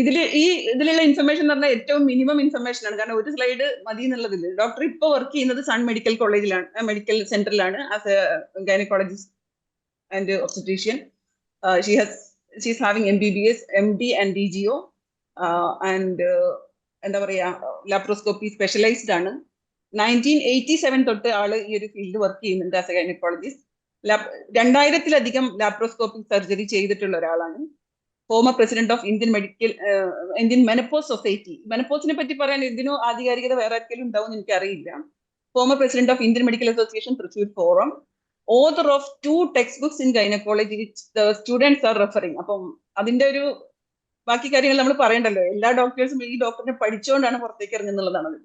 ഇതിലുള്ള ഇൻഫർമേഷൻ എന്ന് പറഞ്ഞാൽ ഏറ്റവും മിനിമം ഇൻഫർമേഷൻ ആണ്. കാരണം ഒരു സ്ലൈഡ് മതി എന്നുള്ളതില്ല. ഡോക്ടർ ഇപ്പോൾ വർക്ക് ചെയ്യുന്നത് സൺ മെഡിക്കൽ കോളേജിലാണ്, മെഡിക്കൽ സെന്ററിലാണ് as a gynaecologist and obstetrician. She's having MBBS, MD and DGO and എന്താ പറയാ ലാപ്രോസ്കോപ്പി സ്പെഷ്യലൈസ്ഡ് ആണ്. 1987 തൊട്ട് ആള് ഈ ഒരു ഫീൽഡ് വർക്ക് ചെയ്യുന്നുണ്ട് ആസ് എ ഗൈനക്കോളജിസ്റ്റ്. 2000-ലധികം ലാപ്രോസ്കോപ്പിക് സർജറി ചെയ്തിട്ടുള്ള ഒരാളാണ്. Former president of Indian menopause society. മെനപ്പോസിനെ പറ്റി പറയാൻ ഇതിനു ആധികാരികത വേറെ ആർക്കെങ്കിലും ഉണ്ടാവും എന്ന് എനിക്കറിയില്ല. Former president of Indian medical association Thrissur forum. Author of 2 text books in gynaecology which the students are referring. അപ്പം അതിന്റെ ഒരു ബാക്കി കാര്യങ്ങൾ നമ്മൾ പറയണ്ടല്ലോ. എല്ലാ ഡോക്ടേഴ്സും ഈ ഡോക്ടറിനെ പഠിച്ചുകൊണ്ടാണ് പുറത്തേക്ക് ഇറങ്ങുന്നുള്ളതാണ്.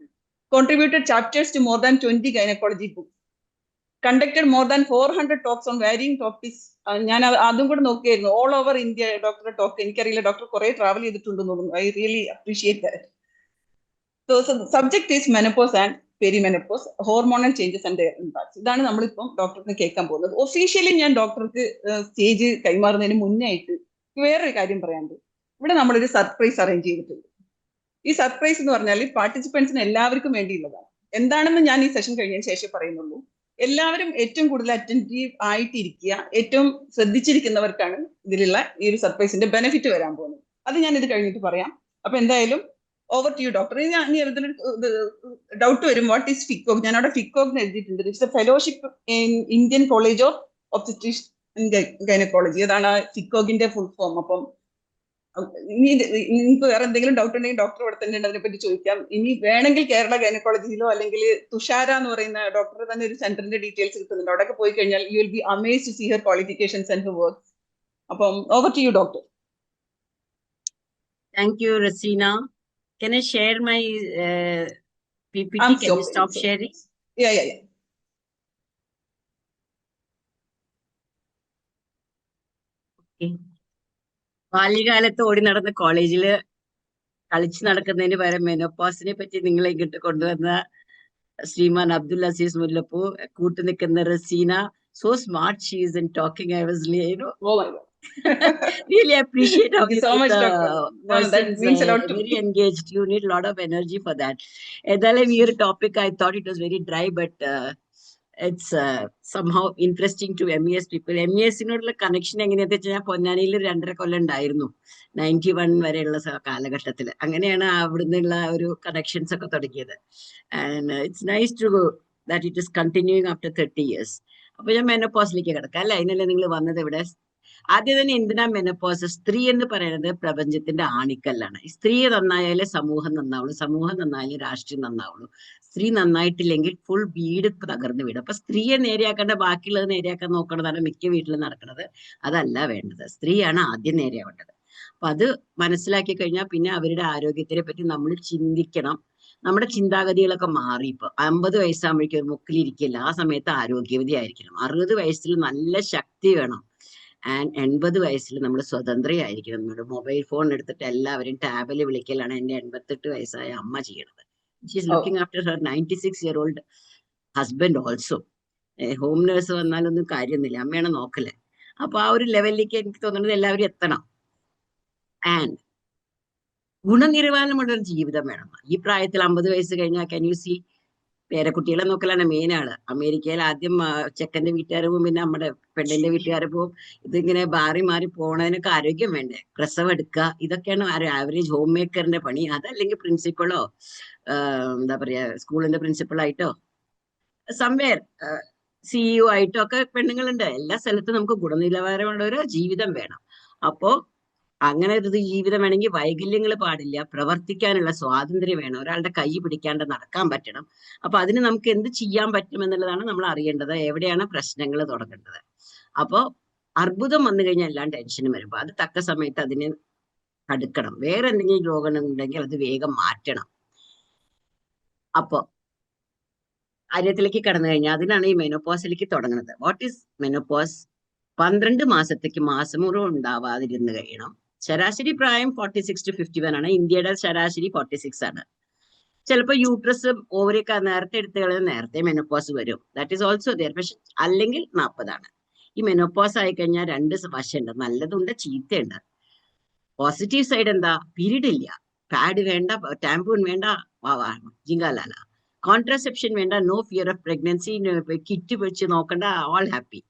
Contributed chapters to more than 20 gynaecology books. Conducted more than 400 talks on varying topics. ഞാൻ അതും കൂടെ നോക്കിയായിരുന്നു. ഓൾ ഓവർ ഇന്ത്യ ഡോക്ടറുടെ ടോക്ക്. എനിക്കറിയില്ല, ഡോക്ടർ കുറെ ട്രാവൽ ചെയ്തിട്ടുണ്ടെന്ന് തോന്നുന്നു. I really appreciate that. So subject is menopause and perimenopause, hormonal changes and their impacts. ഇതാണ് നമ്മളിപ്പം ഡോക്ടർക്ക് കേൾക്കാൻ പോകുന്നത്. ഒഫീഷ്യലി ഞാൻ ഡോക്ടർക്ക് സ്റ്റേജ് കൈമാറുന്നതിന് മുന്നേ ആയിട്ട് വേറൊരു കാര്യം പറയാനുണ്ട്. ഇവിടെ നമ്മളൊരു സർപ്രൈസ് അറേഞ്ച് ചെയ്തിട്ടുണ്ട്. ഈ സർപ്രൈസ് എന്ന് പറഞ്ഞാൽ പാർട്ടിസിപ്പൻസിന് എല്ലാവർക്കും വേണ്ടിയുള്ളതാണ്. എന്താണെന്ന് ഞാൻ ഈ സെഷൻ കഴിഞ്ഞതിന് ശേഷം പറയുന്നുള്ളൂ. എല്ലാവരും ഏറ്റവും കൂടുതൽ അറ്റൻറ്റീവ് ആയിട്ടിരിക്കുക. ഏറ്റവും ശ്രദ്ധിച്ചിരിക്കുന്നവർക്കാണ് ഇതിലുള്ള ഈ ഒരു സർപ്രൈസിന്റെ ബെനിഫിറ്റ് വരാൻ പോകുന്നത്. അത് ഞാൻ ഇത് കഴിഞ്ഞിട്ട് പറയാം. അപ്പൊ എന്തായാലും ഓവർ ടു യു ഡോക്ടർ. ഞാൻ ഡൗട്ട് വരും, വാട്ട് ഈസ് ഫിക്കോഗ്? ഞാൻ അവിടെ ഫിക്കോഗ് എഴുതിയിട്ടുണ്ട്. It's A fellowship in Indian college of obstetrician and gynaecology. അതാണ് ഫിക്കോഗിന്റെ ഫുൾ ഫോം. അപ്പം ഇനി നിങ്ങൾക്ക് വേറെ എന്തെങ്കിലും ഡൗട്ട് ഉണ്ടെങ്കിൽ ഡോക്ടർ ഇവിടെ തന്നെ ഉണ്ട്, അതിനെപ്പറ്റി ചോദിക്കാം. ഇനി വേണമെങ്കിൽ കേരള ഗൈനക്കോളജിയിലോ അല്ലെങ്കിൽ തുഷാര എന്ന് പറയുന്ന ഡോക്ടർ തന്നെ ഒരു സെന്ററിന്റെ ഡീറ്റെയിൽസ് കിട്ടുന്നുണ്ട്. അവിടെയൊക്കെ പോയി കഴിഞ്ഞാൽ you will be amazed to see her qualifications and her works. അപ്പം over to you doctor. Thank you, Rasina. Can I share my PPT? I'm Can so you stop sharing? Yeah. Okay. ബാല്യകാലത്ത് ഓടി നടന്ന കോളേജില് കളിച്ചു നടക്കുന്നതിന് പകരം മെനോപോസിനെ പറ്റി നിങ്ങളെ ഇങ്ങോട്ട് കൊണ്ടുവന്ന ശ്രീമാൻ അബ്ദുൽ അസീസ് മുല്ലപ്പൂ, കൂട്ടു നിൽക്കുന്ന Razeena. So smart she is in talking. I was, Oh my God. really appreciate how Thank you so much, doctor. No, that means a lot to very me. engaged. You need a lot of energy for that. ഏതായാലും ഈ ഒരു topic, I thought it was very dry, but it's somehow interesting to MES people. MES-നോടുള്ള connection എങ്ങനെയാണെന്ന് വെച്ചാൽ ഞാൻ പൊന്നാനിയിൽ 2.5 കൊല്ലം ഉണ്ടായിരുന്നു, 91 വരെയുള്ള കാലഘട്ടത്തിൽ. അങ്ങനെയാണ് അവിടുന്നുള്ള ഒരു കണക്ഷൻസ് ഒക്കെ തുടങ്ങിയത്. And it's nice to that it is continuing after 30 years. അപ്പൊ ഞാൻ മെനോപോസിലേക്ക് കിടക്കാം അല്ല, അതിനല്ലേ നിങ്ങൾ വന്നത് ഇവിടെ. ആദ്യം തന്നെ എന്തിനാ മെനോപോസ്? സ്ത്രീ എന്ന് പറയുന്നത് പ്രപഞ്ചത്തിന്റെ ആണിക്കല്ലാണ്. സ്ത്രീ നന്നായാലേ സമൂഹം നന്നാവുള്ളൂ, സമൂഹം നന്നായാലേ രാഷ്ട്രീയം നന്നാവുള്ളൂ. സ്ത്രീ നന്നായിട്ടില്ലെങ്കിൽ ഫുൾ വീട് തകർന്നു വീടും. അപ്പൊ സ്ത്രീയെ നേരെയാക്കേണ്ട ബാക്കിയുള്ളത് നേരെയാക്കാൻ നോക്കണതാണ് മിക്ക വീട്ടിൽ നടക്കുന്നത്. അതല്ല വേണ്ടത്, സ്ത്രീയാണ് ആദ്യം നേരെയാവേണ്ടത്. അപ്പൊ അത് മനസ്സിലാക്കി കഴിഞ്ഞാൽ പിന്നെ അവരുടെ ആരോഗ്യത്തിനെ പറ്റി നമ്മൾ ചിന്തിക്കണം. നമ്മുടെ ചിന്താഗതികളൊക്കെ മാറി. ഇപ്പൊ 50 വയസ്സാകുമ്പോഴേക്കും ഒരു മുക്കിലിരിക്കില്ല, ആ സമയത്ത് ആരോഗ്യവതി ആയിരിക്കണം. 60 വയസ്സിൽ നല്ല ശക്തി വേണം. ആൻഡ് 80 വയസ്സിൽ നമ്മൾ സ്വതന്ത്രയായിരിക്കണം. നമ്മുടെ മൊബൈൽ ഫോൺ എടുത്തിട്ട് എല്ലാവരും ടാബിൽ വിളിക്കലാണ് എന്റെ 88 വയസ്സായ അമ്മ ചെയ്യണത്. She's looking after her 96-year-old husband also. Home nurse വന്നാലൊന്നും കാര്യമൊന്നുമില്ല, അമ്മയാണ് നോക്കല്. അപ്പൊ ആ ഒരു ലെവലിലേക്ക് എനിക്ക് തോന്നുന്നത് എല്ലാവരും എത്തണം. ആൻഡ് ഗുണനിർവഹണമുള്ള ഒരു ജീവിതം വേണം. ഈ പ്രായത്തിൽ 50 വയസ്സ് കഴിഞ്ഞാൽ ക്യാൻ യു സി പേരക്കുട്ടികളെ നോക്കലാണ് മെയിൻ ആള്. അമേരിക്കയിൽ ആദ്യം ചെക്കന്റെ വീട്ടുകാർ പോവും, പിന്നെ നമ്മുടെ പെണ്ണിന്റെ വീട്ടുകാർ പോവും. ഇതിങ്ങനെ മാറി മാറി പോണതിനൊക്കെ ആരോഗ്യം വേണ്ടേ? പ്രസവം എടുക്കുക, ഇതൊക്കെയാണ് ആവറേജ് ഹോം മേക്കറിന്റെ പണി. അതല്ലെങ്കിൽ പ്രിൻസിപ്പളോ എന്താ പറയാ സ്കൂളിന്റെ പ്രിൻസിപ്പളായിട്ടോ സംവേർ CEO ആയിട്ടോ ഒക്കെ പെണ്ണുങ്ങളുണ്ട്. എല്ലാ സ്ഥലത്തും നമുക്ക് ഗുണനിലവാരമുള്ള ഒരു ജീവിതം വേണം. അപ്പോ അങ്ങനെ ഒരു ജീവിതം വേണമെങ്കിൽ വൈകല്യങ്ങൾ പാടില്ല, പ്രവർത്തിക്കാനുള്ള സ്വാതന്ത്ര്യം വേണം, ഒരാളുടെ കൈ പിടിക്കാണ്ട് നടക്കാൻ പറ്റണം. അപ്പൊ അതിന് നമുക്ക് എന്ത് ചെയ്യാൻ പറ്റും എന്നുള്ളതാണ് നമ്മൾ അറിയേണ്ടത്, എവിടെയാണ് പ്രശ്നങ്ങൾ തുടങ്ങേണ്ടത്. അപ്പോ അർബുദം വന്നു കഴിഞ്ഞാൽ എല്ലാം ടെൻഷനും വരുമ്പോ അത് തക്ക സമയത്ത് അതിനെ തടുക്കണം. വേറെ എന്തെങ്കിലും രോഗം ഉണ്ടെങ്കിൽ അത് വേഗം മാറ്റണം. അപ്പോ കാര്യത്തിലേക്ക് കടന്നു കഴിഞ്ഞാൽ അതിനാണ് ഈ മെനോപോസിലേക്ക് തുടങ്ങുന്നത്. What is menopause? 12 മാസത്തേക്ക് മാസമുറ ഉണ്ടാവാതിരുന്ന് കഴിയണം. ശരാശരി പ്രായം 46 to 51 ആണ്. ഇന്ത്യയുടെ ശരാശരി 46 ആണ്. ചിലപ്പോൾ യൂട്രസ് ഓവറിയൊക്കെ നേരത്തെ എടുത്തു കളയാൻ നേരത്തെ മെനോപോസ് വരും. That is also there. പക്ഷെ അല്ലെങ്കിൽ 40 ആണ്. ഈ മെനോപോസ് ആയി കഴിഞ്ഞാൽ 2 വശമുണ്ട്, നല്ലതുണ്ട് ചീത്തയുണ്ട്. പോസിറ്റീവ് സൈഡ് എന്താ? പീരീഡ് ഇല്ല, പാഡ് വേണ്ട, ടാമ്പൂൺ വേണ്ട, ജിങ്കാലാല, കോൺട്രസെപ്ഷൻ വേണ്ട, no fear of pregnancy, kit വെച്ച് നോക്കണ്ട, ഓൾ ഹാപ്പി.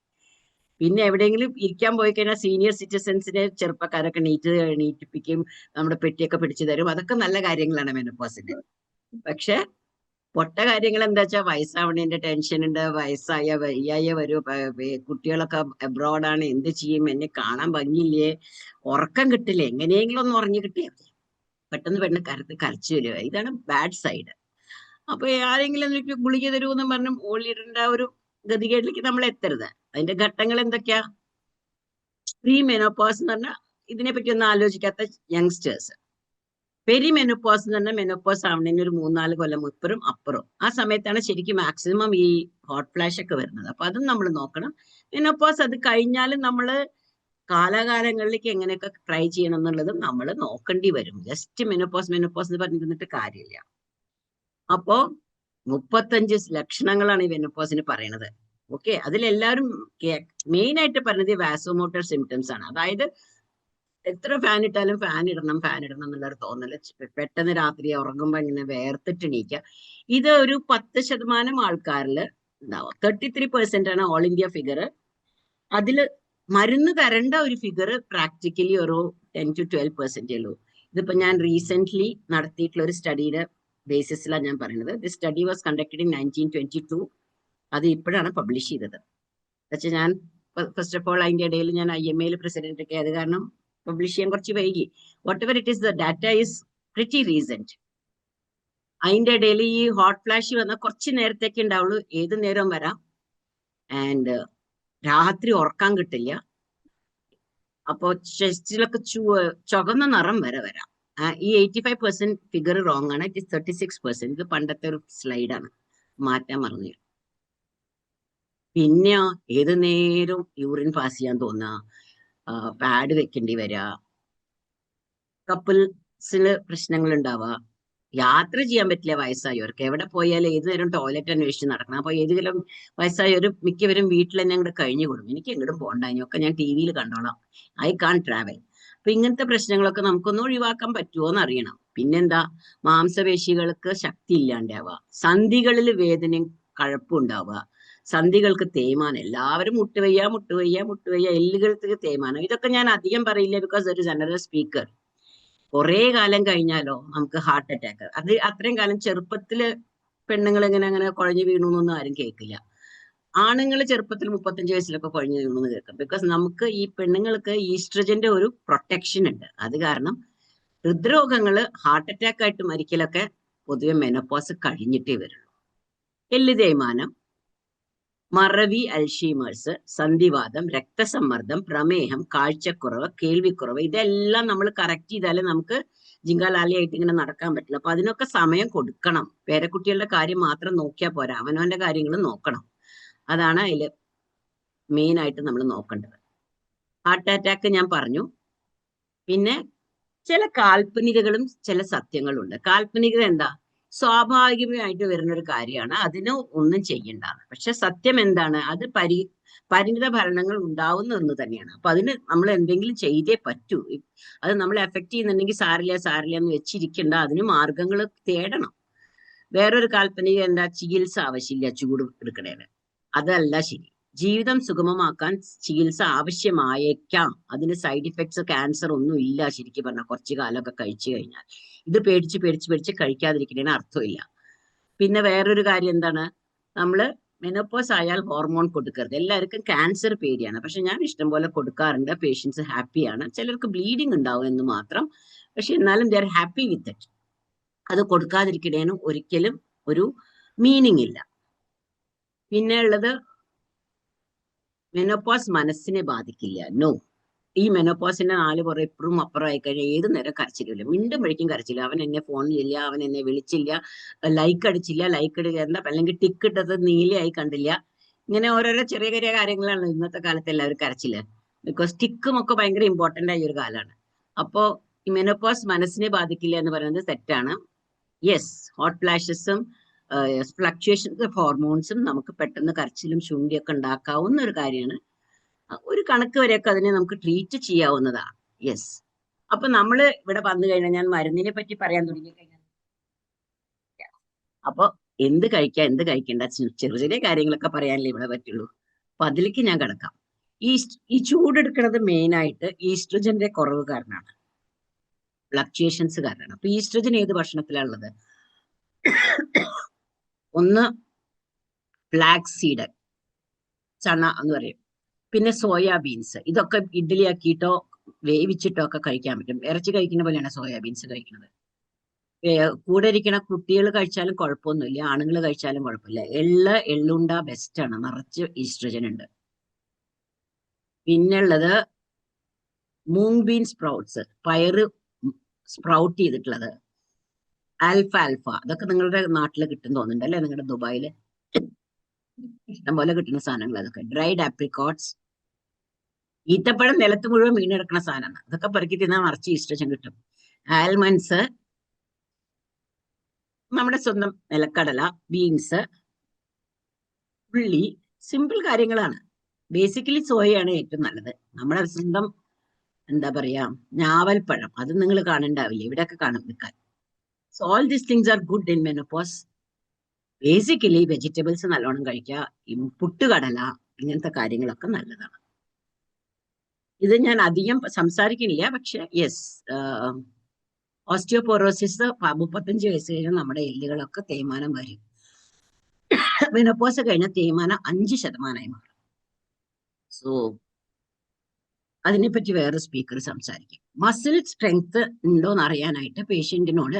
പിന്നെ എവിടെയെങ്കിലും ഇരിക്കാൻ പോയി കഴിഞ്ഞാൽ സീനിയർ സിറ്റിസൺസിനെ ചെറുപ്പക്കാരൊക്കെ നീറ്റിപ്പിക്കും, നമ്മുടെ പെട്ടിയൊക്കെ പിടിച്ചു തരും. അതൊക്കെ നല്ല കാര്യങ്ങളാണ് മെനോപോസിന്റെ. പക്ഷെ പൊട്ട കാര്യങ്ങൾ എന്താ വെച്ചാൽ വയസ്സാവണേന്റെ ടെൻഷൻ ഉണ്ട്, വയ്യായ വരും, കുട്ടികളൊക്കെ അബ്രോഡാണ്, എന്ത് ചെയ്യും, എന്നെ കാണാൻ ഭംഗിയില്ലേ, ഉറക്കം കിട്ടില്ല, എങ്ങനെയെങ്കിലും ഒന്ന് ഉറങ്ങി കിട്ടിയാൽ പെട്ടെന്ന് കരച്ചു വരിക. ഇതാണ് ബാഡ് സൈഡ്. അപ്പൊ ആരെങ്കിലും എനിക്ക് ഗുളിക തരുമെന്ന് പറഞ്ഞും ഓളിയിടേണ്ട ഒരു ഗതികേട്ടിലേക്ക് നമ്മൾ എത്തരുത്. അതിന്റെ ഘട്ടങ്ങൾ എന്തൊക്കെയാ? പ്രീ മെനോപോസ് എന്ന് പറഞ്ഞാൽ ഇതിനെപ്പറ്റി ഒന്നും ആലോചിക്കാത്ത യങ്സ്റ്റേഴ്സ്. പെരി മെനോപോസ് എന്ന് പറഞ്ഞാൽ മെനോപോസ് ആവണേന് ഒരു 3-4 കൊല്ലം ഇപ്പുറം അപ്പുറം. ആ സമയത്താണ് ശരിക്കും മാക്സിമം ഈ ഹോട്ട് ഫ്ലാഷ് ഒക്കെ വരുന്നത്. അപ്പൊ അതും നമ്മൾ നോക്കണം. മെനോപോസ് അത് കഴിഞ്ഞാലും നമ്മള് കാലാകാലങ്ങളിലേക്ക് എങ്ങനെയൊക്കെ ട്രൈ ചെയ്യണം എന്നുള്ളതും നമ്മൾ നോക്കേണ്ടി വരും. ജസ്റ്റ് മെനോപോസ് എന്ന് പറഞ്ഞിരുന്നിട്ട് കാര്യമില്ല. അപ്പോ 35 ലക്ഷണങ്ങളാണ് ഈ മെനോപോസിന് പറയണത്. ഓക്കെ, അതിലെല്ലാവരും മെയിൻ ആയിട്ട് പറഞ്ഞത് വാസോമോട്ടർ സിംറ്റംസ് ആണ്. അതായത് എത്ര ഫാൻ ഇട്ടാലും ഫാൻ ഇടണം എന്നുള്ളൊരു തോന്നല്, പെട്ടെന്ന് രാത്രി ഉറങ്ങുമ്പോ ഇങ്ങനെ വേർത്തിട്ടെണീക്കുക. ഇത് ഒരു 10% ആൾക്കാരിൽ ഉണ്ടാവും. 33% ആണ് ഓൾ ഇന്ത്യ ഫിഗർ. അതില് മരുന്ന് തരേണ്ട ഒരു ഫിഗർ പ്രാക്ടിക്കലി ഒരു 10 to 12% ഉള്ളൂ. ഇതിപ്പോ ഞാൻ റീസെന്റ് നടത്തിയിട്ടുള്ള ഒരു സ്റ്റഡിയുടെ ബേസിസിലാണ് ഞാൻ പറയുന്നത്. This study was conducted in 1922. അത് ഇപ്പോഴാണ് പബ്ലിഷ് ചെയ്തത്. പക്ഷെ ഞാൻ ഫസ്റ്റ് ഓഫ് ഓൾ അതിന്റെ ഇടയിൽ ഞാൻ IMA പ്രസിഡന്റ് ഒക്കെ ആയത് കാരണം പബ്ലിഷ് ചെയ്യാൻ കുറച്ച് വൈകി. What ever it is, the data is pretty recent. അതിന്റെ ഇടയിൽ ഈ ഹോട്ട് ഫ്ലാഷ് വന്ന കുറച്ച് നേരത്തേക്ക് ഉണ്ടാവുള്ളൂ, ഏത് നേരവും വരാം. ആൻഡ് രാത്രി ഉറക്കാൻ കിട്ടില്ല. അപ്പോ ചെസ്റ്റിലൊക്കെ ചുവന്ന നിറം വരെ വരാം. ഈ 85% ഫിഗർ റോങ് ആണ്. It is 36%. ഇത് പണ്ടത്തെ ഒരു സ്ലൈഡാണ്, മാറ്റാൻ മറന്നു. പിന്നെ ഏത് നേരം യൂറിൻ പാസ് ചെയ്യാൻ തോന്നുക, പാഡ് വെക്കേണ്ടി വരിക, കപ്പിൾസിന് പ്രശ്നങ്ങൾ ഉണ്ടാവുക, യാത്ര ചെയ്യാൻ പറ്റില്ല വയസ്സായവർക്ക്. എവിടെ പോയാലും ഏത് നേരം ടോയ്ലറ്റ് അന്വേഷിച്ച് നടക്കണം. അപ്പൊ ഏതെങ്കിലും വയസ്സായവർ മിക്കവരും വീട്ടിൽ തന്നെ അങ്ങോട്ട് കഴിഞ്ഞു കൊടുക്കും. എനിക്ക് എങ്ങോട്ടും പോകണ്ട, ഇതിനൊക്കെ ഞാൻ TV കണ്ടോളാം, ഐ കാൺ ട്രാവൽ. അപ്പൊ ഇങ്ങനത്തെ പ്രശ്നങ്ങളൊക്കെ നമുക്കൊന്ന് ഒഴിവാക്കാൻ പറ്റുമോ എന്ന് അറിയണം. പിന്നെന്താ, മാംസപേശികൾക്ക് ശക്തി ഇല്ലാണ്ടാവുക, സന്ധികളിൽ വേദനയും കഴപ്പും ഉണ്ടാവുക, സന്ധികൾക്ക് തേയ്മാനം, എല്ലാവരും മുട്ടുവയ്യ, എല്ലുകൾക്ക് തേയ്മാനം. ഇതൊക്കെ ഞാൻ അധികം പറയില്ല, ബിക്കോസ് ഒരു ജനറൽ സ്പീക്കർ. കുറെ കാലം കഴിഞ്ഞാലോ നമുക്ക് ഹാർട്ട് അറ്റാക്ക്. അത് അത്രയും കാലം ചെറുപ്പത്തില് പെണ്ണുങ്ങൾ അങ്ങനെ കുഴഞ്ഞു വീണു എന്നൊന്നും ആരും കേൾക്കില്ല. ആണുങ്ങൾ ചെറുപ്പത്തിൽ 35 വയസ്സിലൊക്കെ കുഴഞ്ഞു വീണു എന്ന് കേൾക്കും. ബിക്കോസ് നമുക്ക് ഈ പെണ്ണുങ്ങൾക്ക് ഈസ്ട്രജന്റെ ഒരു പ്രൊട്ടക്ഷൻ ഉണ്ട്. അത് കാരണം ഹൃദ്രോഗങ്ങള് ഹാർട്ട് അറ്റാക്ക് ആയിട്ട് മരിക്കലൊക്കെ പൊതുവെ മെനോപോസ് കഴിഞ്ഞിട്ടേ വരുള്ളൂ. എല്ല് തേയ്മാനം, മറവി, അൽഷീമേഴ്സ്, സന്ധിവാതം, രക്തസമ്മർദ്ദം, പ്രമേഹം, കാഴ്ചക്കുറവ്, കേൾവിക്കുറവ്, ഇതെല്ലാം നമ്മൾ കറക്റ്റ് ചെയ്താലേ നമുക്ക് ജിങ്കാലാലയായിട്ട് ഇങ്ങനെ നടക്കാൻ പറ്റില്ല. അപ്പൊ അതിനൊക്കെ സമയം കൊടുക്കണം. പേരക്കുട്ടികളുടെ കാര്യം മാത്രം നോക്കിയാൽ പോരാ, അവനവന്റെ കാര്യങ്ങൾ നോക്കണം. അതാണ് അതിൽ മെയിൻ ആയിട്ട് നമ്മൾ നോക്കേണ്ടത്. ഹാർട്ട് അറ്റാക്ക് ഞാൻ പറഞ്ഞു. പിന്നെ ചില കാൽപ്പനികകളും ചില സത്യങ്ങളുണ്ട്. കാൽപ്പനികത എന്താ? സ്വാഭാവികമായിട്ട് വരുന്ന ഒരു കാര്യമാണ്, അതിന് ഒന്നും ചെയ്യണ്ടാണ്. പക്ഷെ സത്യം എന്താണ്? അത് പരിണിത ഭരണങ്ങൾ ഉണ്ടാവുന്ന ഒന്ന് തന്നെയാണ്. അപ്പൊ അതിന് നമ്മൾ എന്തെങ്കിലും ചെയ്തേ പറ്റൂ. അത് നമ്മളെ എഫക്ട് ചെയ്യുന്നുണ്ടെങ്കിൽ സാരില്ല എന്ന് വെച്ചിരിക്കണ്ട, അതിന് മാർഗങ്ങൾ തേടണം. വേറൊരു കാൽപ്പനിക എന്താ? ചികിത്സ ആവശ്യമില്ല ചൂട് എടുക്കണേന്. അതല്ല ശരി. ജീവിതം സുഗമമാക്കാൻ ചികിത്സ ആവശ്യമായേക്കാം. അതിന് സൈഡ് ഇഫക്ട്സ്, ക്യാൻസർ ഒന്നും ഇല്ല ശരിക്കും പറഞ്ഞാൽ, കുറച്ചു കാലമൊക്കെ കഴിച്ചു കഴിഞ്ഞാൽ. ഇത് പേടിച്ച് കഴിക്കാതിരിക്കുന്നതിന് അർത്ഥമില്ല. പിന്നെ വേറൊരു കാര്യം എന്താണ്? നമ്മള് മെനോപോസ് ആയാൽ ഹോർമോൺ കൊടുക്കരുത്. എല്ലാവർക്കും ക്യാൻസർ പേടിയാണ്, പക്ഷെ ഞാൻ ഇഷ്ടംപോലെ കൊടുക്കാറുണ്ട്. പേഷ്യൻസ് ഹാപ്പിയാണ്. ചിലർക്ക് ബ്ലീഡിങ് ഉണ്ടാവും എന്ന് മാത്രം, പക്ഷെ എന്നാലും they are happy with it. അത് കൊടുക്കാതിരിക്കുന്നതിനും ഒരിക്കലും ഒരു മീനിങ് ഇല്ല. പിന്നെ ഉള്ളത്, മെനോപോസ് മനസ്സിനെ ബാധിക്കില്ല. നോ. ഈ മെനോപോസിന്റെ 4 പുറം ഇപ്പുറം അപ്പുറം ആയിക്കഴിഞ്ഞാൽ ഏത് നേരം കരച്ചിലില്ല, മിണ്ടുമ്പോഴേക്കും കരച്ചില്ല. അവൻ എന്നെ ഫോണിലില്ല, അവൻ എന്നെ വിളിച്ചില്ല, ലൈക്ക് അടിച്ചില്ല, എന്താ അല്ലെങ്കിൽ ടിക്ക് ഇട്ടത് നീലയായി കണ്ടില്ല. ഇങ്ങനെ ഓരോരോ ചെറിയ കാര്യങ്ങളാണ് ഇന്നത്തെ കാലത്ത് എല്ലാവരും കരച്ചില്. ബിക്കോസ് ടിക്കും ഒക്കെ ഭയങ്കര ഇമ്പോർട്ടന്റ് ആയ ഒരു കാലമാണ്. അപ്പോ ഈ മെനോപോസ് മനസ്സിനെ ബാധിക്കില്ല എന്ന് പറയുന്നത് തെറ്റാണ്. യെസ്, ഹോട്ട് ഫ്ലാഷസും ഫ്ലക്ച്വേഷൻസ് ഓഫ് ഹോർമോൺസും നമുക്ക് പെട്ടെന്ന് കരച്ചിലും ശുണ്ടിയൊക്കെ ഉണ്ടാക്കാവുന്ന ഒരു കാര്യമാണ്. ഒരു കണക്ക് വരെയൊക്കെ അതിനെ നമുക്ക് ട്രീറ്റ് ചെയ്യാവുന്നതാണ്. യെസ്. അപ്പൊ നമ്മള് ഇവിടെ വന്നു കഴിഞ്ഞാൽ ഞാൻ മരുന്നിനെ പറ്റി പറയാൻ തുടങ്ങി കഴിഞ്ഞാൽ അപ്പൊ എന്ത് കഴിക്കാം എന്ത് കഴിക്കണ്ട ചെറിയ ചെറിയ കാര്യങ്ങളൊക്കെ പറയാനല്ലേ ഇവിടെ പറ്റുള്ളൂ. അപ്പൊ അതിലേക്ക് ഞാൻ കിടക്കാം. ഈ ചൂടെടുക്കുന്നത് മെയിൻ ആയിട്ട് ഈസ്ട്രജന്റെ കുറവ് കാരണമാണ്, ഫ്ലക്ച്വേഷൻസ് കാരണമാണ്. അപ്പൊ ഈസ്ട്രജൻ ഏത് ഭക്ഷണത്തിലാണുള്ളത്? ഒന്ന് ഫ്ലാക്സ് സീഡ്, ചണ എന്ന് പറയും. പിന്നെ സോയാബീൻസ്. ഇതൊക്കെ ഇഡ്ഡലി ആക്കിയിട്ടോ വേവിച്ചിട്ടോ ഒക്കെ കഴിക്കാൻ പറ്റും. ഇറച്ചി കഴിക്കുന്ന പോലെയാണ് സോയാബീൻസ് കഴിക്കുന്നത്. കൂടെ ഇരിക്കുന്ന കുട്ടികൾ കഴിച്ചാലും കുഴപ്പമൊന്നുമില്ല, ആണുങ്ങൾ കഴിച്ചാലും കുഴപ്പമില്ല. എള്ളുണ്ട ബെസ്റ്റാണ്, നിറച്ച് ഈസ്ട്രജൻ ഉണ്ട്. പിന്നെ ഉള്ളത് മൂങ് ബീൻ സ്പ്രൗട്ട്സ്, പയറ് സ്പ്രൗട്ട് ചെയ്തിട്ടുള്ളത്. ആൽഫ അതൊക്കെ നിങ്ങളുടെ നാട്ടിൽ കിട്ടും തോന്നുന്നുണ്ട് അല്ലെ? നിങ്ങളുടെ ദുബായില് ഇഷ്ടം പോലെ കിട്ടുന്ന സാധനങ്ങൾ അതൊക്കെ. ഡ്രൈഡ് ആപ്രിക്കോട്ട്സ്, ഈത്തപ്പഴം നിലത്ത് മുഴുവൻ വീണെടുക്കുന്ന സാധനമാണ്. അതൊക്കെ പെറുക്കി തിന്നാൽ നിറച്ച് ഈസ്ട്രജൻ കിട്ടും. ആൽമണ്ട്സ്, നമ്മുടെ സ്വന്തം നിലക്കടല, ബീൻസ്, ഉള്ളി, സിമ്പിൾ കാര്യങ്ങളാണ്. ബേസിക്കലി സോയയാണ് ഏറ്റവും നല്ലത്. നമ്മുടെ സ്വന്തം എന്താ പറയാ ഞാവൽപ്പഴം, അത് നിങ്ങൾ കാണണ്ടാവില്ല, ഇവിടെയൊക്കെ കാണും നിൽക്കാൻ. So all these things are good in menopause. Basically vegetables നല്ലോണം കഴിക്കുക, പുട്ടുകടല, ഇങ്ങനത്തെ കാര്യങ്ങളൊക്കെ നല്ലതാണ്. ഇത് ഞാൻ അധികം സംസാരിക്കുന്നില്ല, പക്ഷെ യെസ്, ഓസ്റ്റിയോപോറോസിസ് 35 വയസ്സ് കഴിഞ്ഞാൽ നമ്മുടെ എല്ലുകളൊക്കെ തേയ്മാനം വരും. മെനോപോസ് കഴിഞ്ഞാൽ തേയ്മാനം 5% മാറും. സോ അതിനെപ്പറ്റി വേറെ സ്പീക്കർ സംസാരിക്കും. മസിൽ സ്ട്രെങ്ത് ഉണ്ടോന്ന് അറിയാനായിട്ട് പേഷ്യന്റിനോട്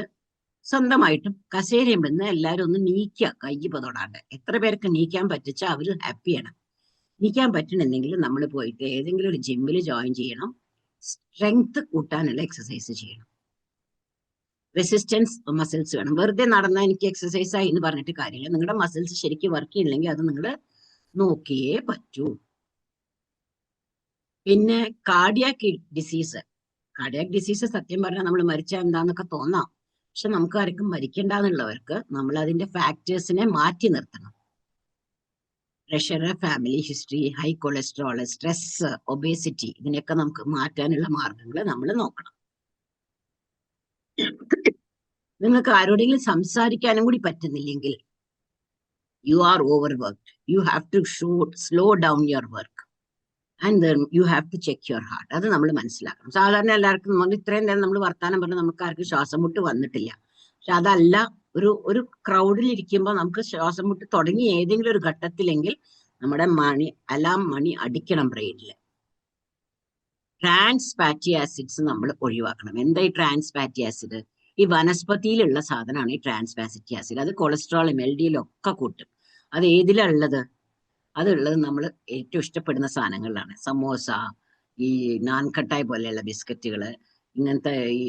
സ്വന്തമായിട്ടും കസേരയും വന്ന് എല്ലാവരും ഒന്ന് നീക്കുക, കൈ തൊടാണ്ട്. എത്ര പേർക്ക് നീക്കാൻ പറ്റിച്ചാൽ അവര് ഹാപ്പിയാണ്. നീക്കാൻ പറ്റണമെങ്കിൽ നമ്മൾ പോയിട്ട് ഏതെങ്കിലും ഒരു ജിമ്മിൽ ജോയിൻ ചെയ്യണം, സ്ട്രെങ്ത് കൂട്ടാനുള്ള എക്സസൈസ് ചെയ്യണം. റെസിസ്റ്റൻസ് മസിൽസ് വേണം. വെറുതെ നടന്നാൽ എനിക്ക് എക്സസൈസ് ആയി എന്ന് പറഞ്ഞിട്ട് കാര്യമില്ല. നിങ്ങളുടെ മസിൽസ് ശരിക്കും വർക്ക് ചെയ്യില്ലെങ്കിൽ അത് നിങ്ങൾ നോക്കിയേ പറ്റൂ. പിന്നെ കാർഡിയാക് ഡിസീസ് സത്യം പറഞ്ഞാൽ നമ്മൾ മരിച്ചാൽ എന്താന്നൊക്കെ തോന്നാം, പക്ഷെ നമുക്ക് ആർക്കും മരിക്കണ്ടെന്നുള്ളവർക്ക് നമ്മൾ അതിന്റെ ഫാക്ടേഴ്സിനെ മാറ്റി നിർത്തണം. Pressure, family history, high cholesterol, stress, obesity, ഇതിനെയൊക്കെ നമുക്ക് മാറ്റാനുള്ള മാർഗങ്ങൾ നമ്മൾ നോക്കണം. നിങ്ങൾക്ക് ആരോടെങ്കിലും സംസാരിക്കാനും കൂടി പറ്റുന്നില്ലെങ്കിൽ you are overworked. You have to slow down your work and then you have to check your heart. അത് നമ്മൾ മനസ്സിലാക്കണം. സാധാരണ എല്ലാവർക്കും ഇത്രയും നേരം നമ്മൾ വർത്താനം പറഞ്ഞാൽ നമുക്ക് ആർക്കും ശ്വാസം മുട്ട് വന്നിട്ടില്ല. പക്ഷെ അതല്ല, ഒരു ക്രൗഡിൽ ഇരിക്കുമ്പോൾ നമുക്ക് ശ്വാസം മുട്ട് തുടങ്ങി ഏതെങ്കിലും ഒരു ഘട്ടത്തിലെങ്കിൽ നമ്മുടെ അലാം മണി അടിക്കണം ബ്രെയിനിൽ. ട്രാൻസ് ഫാറ്റി ആസിഡ്സ് നമ്മൾ ഒഴിവാക്കണം. എന്താ ഈ ട്രാൻസ് ഫാറ്റി ആസിഡ്? ഈ വനസ്പതിയിലുള്ള സാധനമാണ് ഈ ട്രാൻസ് ഫാറ്റി ആസിഡ്. അത് കൊളസ്ട്രോളും LDL ഒക്കെ കൂട്ടും. അത് ഏതിലുള്ളത്? അതുള്ളത് നമ്മൾ ഏറ്റവും ഇഷ്ടപ്പെടുന്ന സാധനങ്ങളിലാണ്. സമോസ, ഈ നാൻകട്ടായ് പോലെയുള്ള ബിസ്ക്കറ്റുകൾ, ഇങ്ങനത്തെ ഈ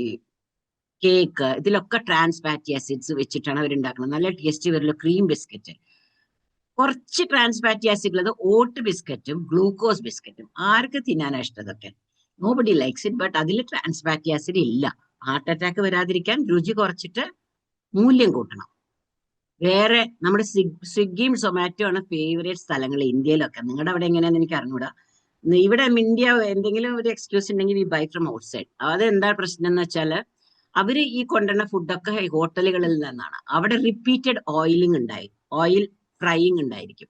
കേക്ക്, ഇതിലൊക്കെ ട്രാൻസ് ഫാറ്റി ആസിഡ്സ് വെച്ചിട്ടാണ് അവരുണ്ടാക്കുന്നത്. നല്ല ടേസ്റ്റ് വരുന്ന ക്രീം ബിസ്ക്കറ്റ്. കുറച്ച് ട്രാൻസ് ഫാറ്റി ആസിഡ് ഉള്ളത് ഓട്ട് ബിസ്ക്കറ്റും ഗ്ലൂക്കോസ് ബിസ്ക്കറ്റും. ആർക്ക് തിന്നാനാണ് ഇഷ്ടം? അതൊക്കെ നോബഡി ലൈക്സ് ഇറ്റ്. ബട്ട് അതിൽ ട്രാൻസ് ഫാറ്റി ആസിഡ് ഇല്ല. ഹാർട്ട് അറ്റാക്ക് വരാതിരിക്കാൻ രുചി കുറച്ചിട്ട് മൂല്യം കൂട്ടണം. വേറെ നമ്മുടെ സ്വിഗ്ഗിയും സൊമാറ്റോ ആണ് ഫേവറേറ്റ് സ്ഥലങ്ങൾ ഇന്ത്യയിലൊക്കെ. നിങ്ങളുടെ അവിടെ എങ്ങനെയാണെന്ന് എനിക്ക് അറിഞ്ഞൂടാ. ഇവിടെ ഇന്ത്യ എന്തെങ്കിലും ഒരു എക്സ്ക്യൂസ് ഉണ്ടെങ്കിൽ ഈ ബൈ ഫ്രം ഔട്ട് സൈഡ്. അതെന്താ പ്രശ്നം എന്ന് വെച്ചാൽ അവര് ഈ കൊണ്ടുവരുന്ന ഫുഡൊക്കെ ഹോട്ടലുകളിൽ നിന്നാണ്. അവിടെ റിപ്പീറ്റഡ് ഓയിൽ ഫ്രൈയിങ് ഉണ്ടായിരിക്കും.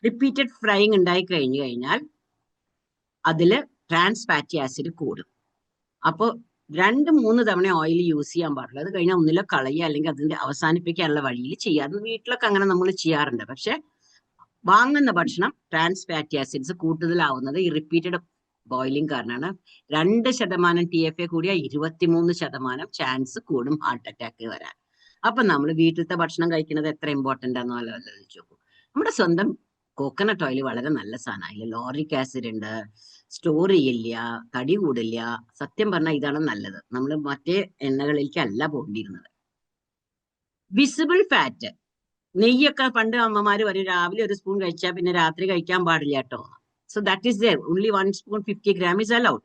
റിപ്പീറ്റഡ് ഫ്രൈയിങ് ഉണ്ടായി കഴിഞ്ഞാൽ അതില് ട്രാൻസ് ഫാറ്റി ആസിഡ് കൂടും. അപ്പോൾ 2-3 തവണ ഓയിൽ യൂസ് ചെയ്യാൻ പാടില്ല. അത് കഴിഞ്ഞാൽ ഒന്നിലോ കളയുക അല്ലെങ്കിൽ അതിന്റെ അവസാനിപ്പിക്കാനുള്ള വഴിയിൽ ചെയ്യുക. അത് വീട്ടിലൊക്കെ അങ്ങനെ നമ്മൾ ചെയ്യാറുണ്ട്. പക്ഷെ വാങ്ങുന്ന ഭക്ഷണം ട്രാൻസ് ഫാറ്റി ആസിഡ്സ് കൂടുതലാവുന്നത് ഈ റിപ്പീറ്റഡ് ബോയിലിംഗ് കാരണമാണ്. 2% TFA കൂടിയ 23% ചാൻസ് കൂടും ഹാർട്ട് അറ്റാക്ക് വരാൻ. അപ്പൊ നമ്മൾ വീട്ടിലത്തെ ഭക്ഷണം കഴിക്കുന്നത് എത്ര ഇമ്പോർട്ടന്റ് ആണെന്ന് ആലോചിച്ച് നോക്കും. നമ്മുടെ സ്വന്തം കോക്കനട്ട് ഓയിൽ വളരെ നല്ല സാധനം. അതിൽ ലോറിക് ആസിഡ് ഉണ്ട്, സ്റ്റോർ ചെയ്യില്ല, തടി കൂടില്ല. സത്യം പറഞ്ഞാൽ ഇതാണ് നല്ലത്. നമ്മൾ മറ്റേ എണ്ണകളിലേക്കല്ല പോകേണ്ടിയിരുന്നത്. വിസിബിൾ ഫാറ്റ്, നെയ്യൊക്കെ പണ്ട് അമ്മമാര് പറയും രാവിലെ ഒരു സ്പൂൺ കഴിച്ചാൽ പിന്നെ രാത്രി കഴിക്കാൻ പാടില്ല കേട്ടോ. So that is there. Only 1 spoon 50 gram is allowed.